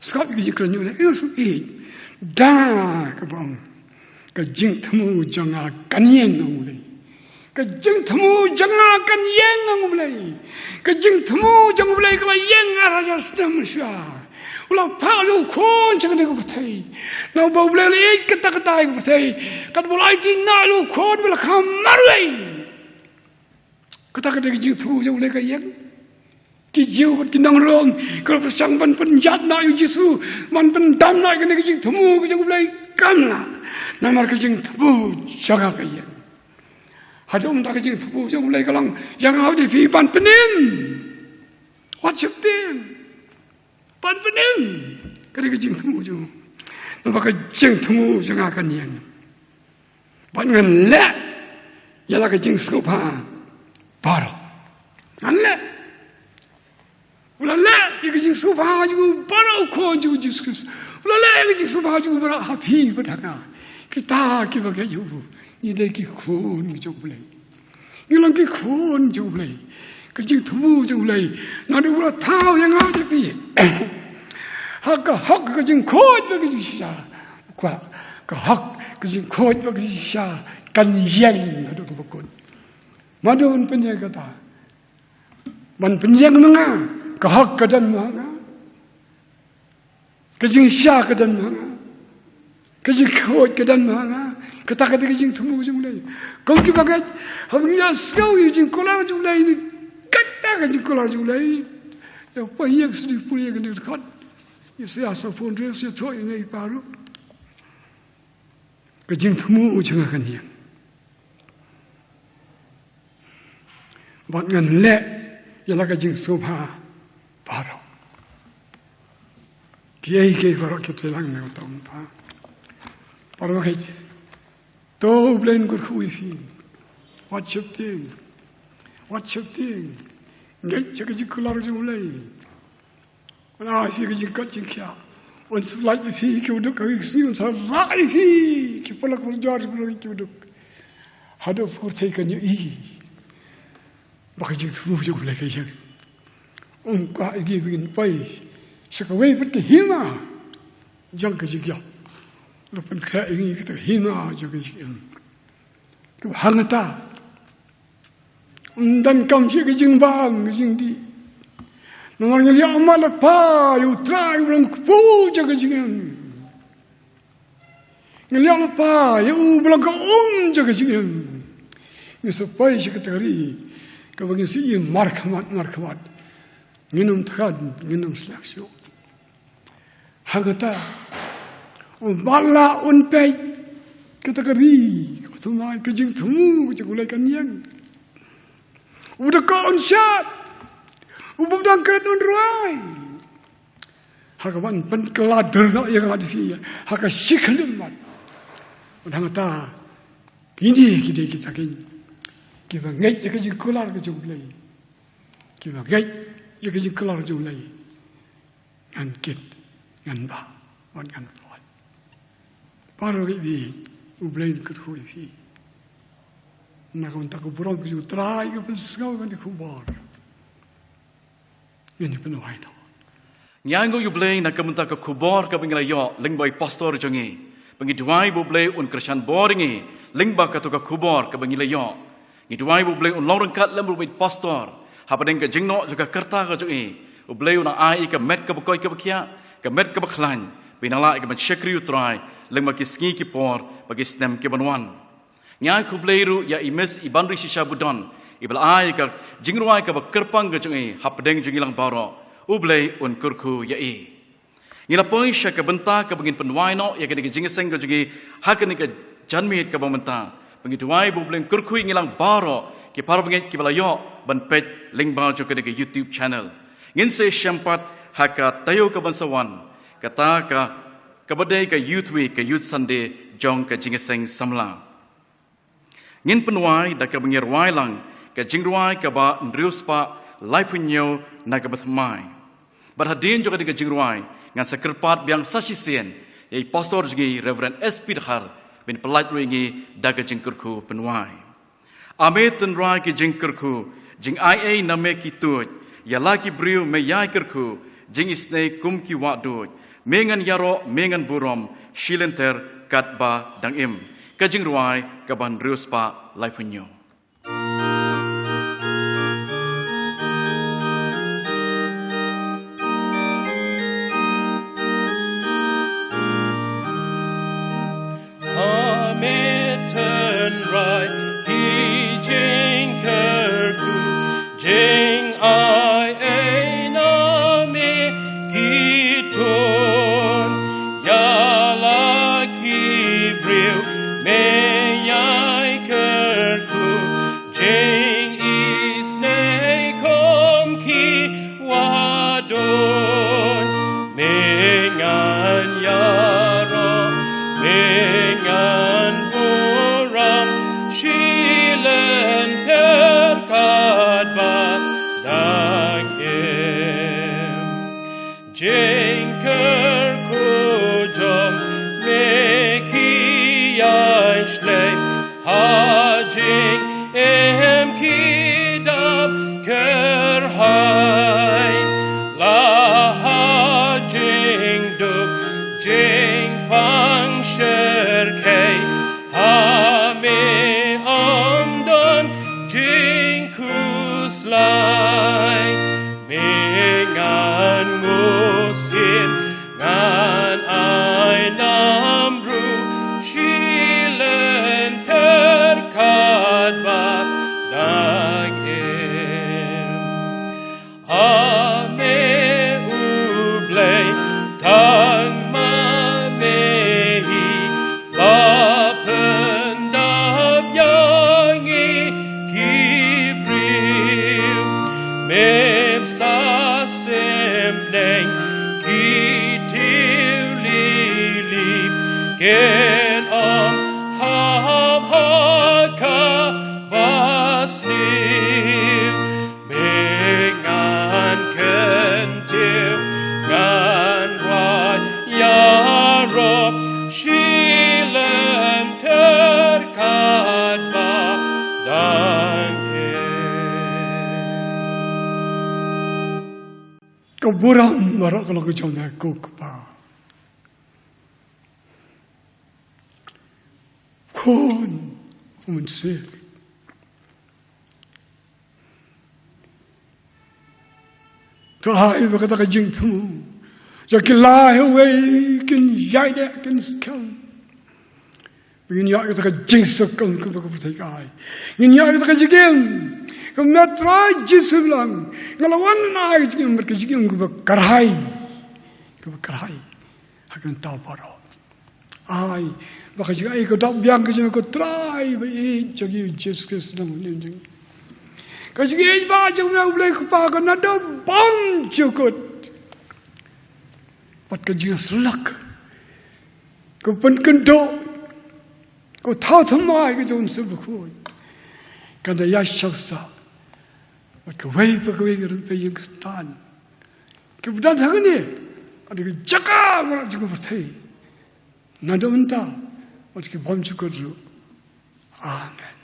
Sekarang kita kerana mulai, dah kebuang. Kejeng temu jangan kanyen mulai. Kejeng temu jangan kanyen mulai. Kejeng temu jangan mulai kalau yang raja sedang manusia. Ulah palu kon jangan dia bertai. Nau bau mulai kata-kata yang bertai. Kat mulai tina lu kon bila kamarway. Kata-kata kejeng temu jangan mulai kayang. Kijiu kinang rong kalau persang ban penjat na yu jisu man pendam na kene kijing temu kijing ulai kamla namar kijing temu jaga kaya hadum ta kijing temu kijing ulai kalang jaga di fi pan penim wat septim pan penim kene kijing temu ju namar kijing temu jaga kanian ban ngan le yala kijing skopa paro ngan le Ulala, ikut jisu bahaju barau kau juga jisu. Ulala, ikut jisu bahaju barau happy berdaga. Kita bagai jubu, ini kita kun jubu lagi. Ini lagi kun jubu lagi. Kerja tubuh jubu lagi. Nanti ulah tahu yang ada pi. Hak kerja kod bagi jisu. Hak kerja kod bagi jisu. Kan yang ada tu berkod. Madun penjaga kata. Man penjaga menga. Kahak kadan mana, kejing syah kadan mana, kejing kod kadan mana, kata kejing temu jumlah. Kau kibagai, hamnya sekau kejing kolar jumlah ini, kata kejing kolar jumlah ini. Yang pahiyang sedih punya kena dekat. Ia asapun dia saya tahu ini baru. Kejing temu ujung akan dia. Buat ngan le, ialah kejing sopa. Baru, kiai baru kita lang na utang pa. Baru kait, to blend kurkui fi. What shifting? Ngai cakap jikular jumlai. Mana fi kejikat jikia. Ons lagi fi kiuduk kaki sini ons lagi fi kipolak berjuar sebelum kiuduk. Hado purtai kanyu i. Baka jitu jumlai kajak. Ungkap lagi begini baik. Sekawai pun kehina, jangan kejigya. Lepas kerja ini kita hina jangan kejigya. hangata dan kamsi ke jing bang jing di nomor ngali amal pa yu trai ulang pu jaga jing ngali amal pa yu ulang ka jaga jing ni supaya sekretari ka bagi si markamat nginum thad nginum seleksio hangata bala unpai kategori tumai kejing tumu kulai kanyang udah kau unsat ubuk dangkat unruai hakawan penkelader nak yang ada dia haka sikleman udah ngata kini kita kita ngai je kejing kelar kejing kulai kita ngai je kejing kelar kejing kulai ngan kit ngan ba ngan loi baru ini ublain kerhui fi nak untuk berang keju try ke pensau kan dikubar ini penuhai no nyango ublain nak kementak ke kubar ke bingla yo lingbai pastor jongi bangi duai bublai un krishan boringi lingba ka to ke kubar ke bingla yo ni duai bublai un lorong kat lembul bit pastor hapadeng ke jingno juga kerta ke jongi ublai un ai ke met ke bekoi ke bekia ke met ke beklan binala ke mensyakri utrai lengma kisngi ki por bagi stem ke banwan nya ku bleiru ya imes ibandri shisha budon ibal ai ka jingruai ka kerpang ke jungi hapdeng jungi lang baro ublei un kurku ya i ngila poi sha ka benta ka bangin penwai no ya ke jingeseng ke jungi hakani ka janmit ka bamenta bangi duai bu bleng kurku ngilang baro ki par bangit ki balayo ban pet lingba jo ke YouTube channel ngin se syampat haka tayo ka bansawan kata ka kabadai ka youth week ka youth Sunday jong ka jingeseng samla ngin penuai da ka bangir wailang ka jingruai ka ba ndriuspa laipunyo na ka bathmai barhadin jo ka jingruai ngan sakerpat biang sasisen yai pastor gi Reverend SP Dhar bin pelat ringi da ka jingkurku penuai ame tenrai ki jingkurku jing ia name ki tut ya laki briu me yai kurku jing isne kum ki wadut mengan yaro mengan burom shilenter katba dangim kajing ruai kaban riuspa laipunyo Hamilton rai ki jing kerku jing ai name ki tun ya laki briu me yai kerku jing isne kom ki wadon mengan yaro mengan buram shilen terkat badang Jinker kujom meki yashle hajing kidab kerhai la hajing duk jing pang sherkei hame amdon jing kuslai mengan ngusin ngan ai namru shilen terkat badang ame ublei tang mamehi bapendap yangi kibriu mem sasembleng kitiu lili ken om hab haka baslim mengan kentiu ngan wat yaro shilen terkat badang keburam marak kalau kejauhnya kukpa kun unsir. Try berkata kajing temu. Jadi lah away kin jaya kin skam. Begini ya kita kajing sekam kita berpercaya. Begini ya kita kajing. Kami try jisu bilang. Kalau wana kajing berkajing kita berkerhai. Kita berkerhai. Akan tahu para. Ai, baka jika ikut tak biang kajing kita try baik jadi jisu kesenang ni. Kasi ngayon ba, siya ulay ko pa ako na daw, bang chukot. Pat ka jiya salak. Ko pankando. Ko tao tamay ka dyan sa bukoy. Kada yasyaw sa. Pat ka way pa kaway ka rin pa yung stan. Kapitan sa kanya. Kada ka jaka, wala siya ko patay. Nadaman ta. Pat ka bang chukot ro. Amen.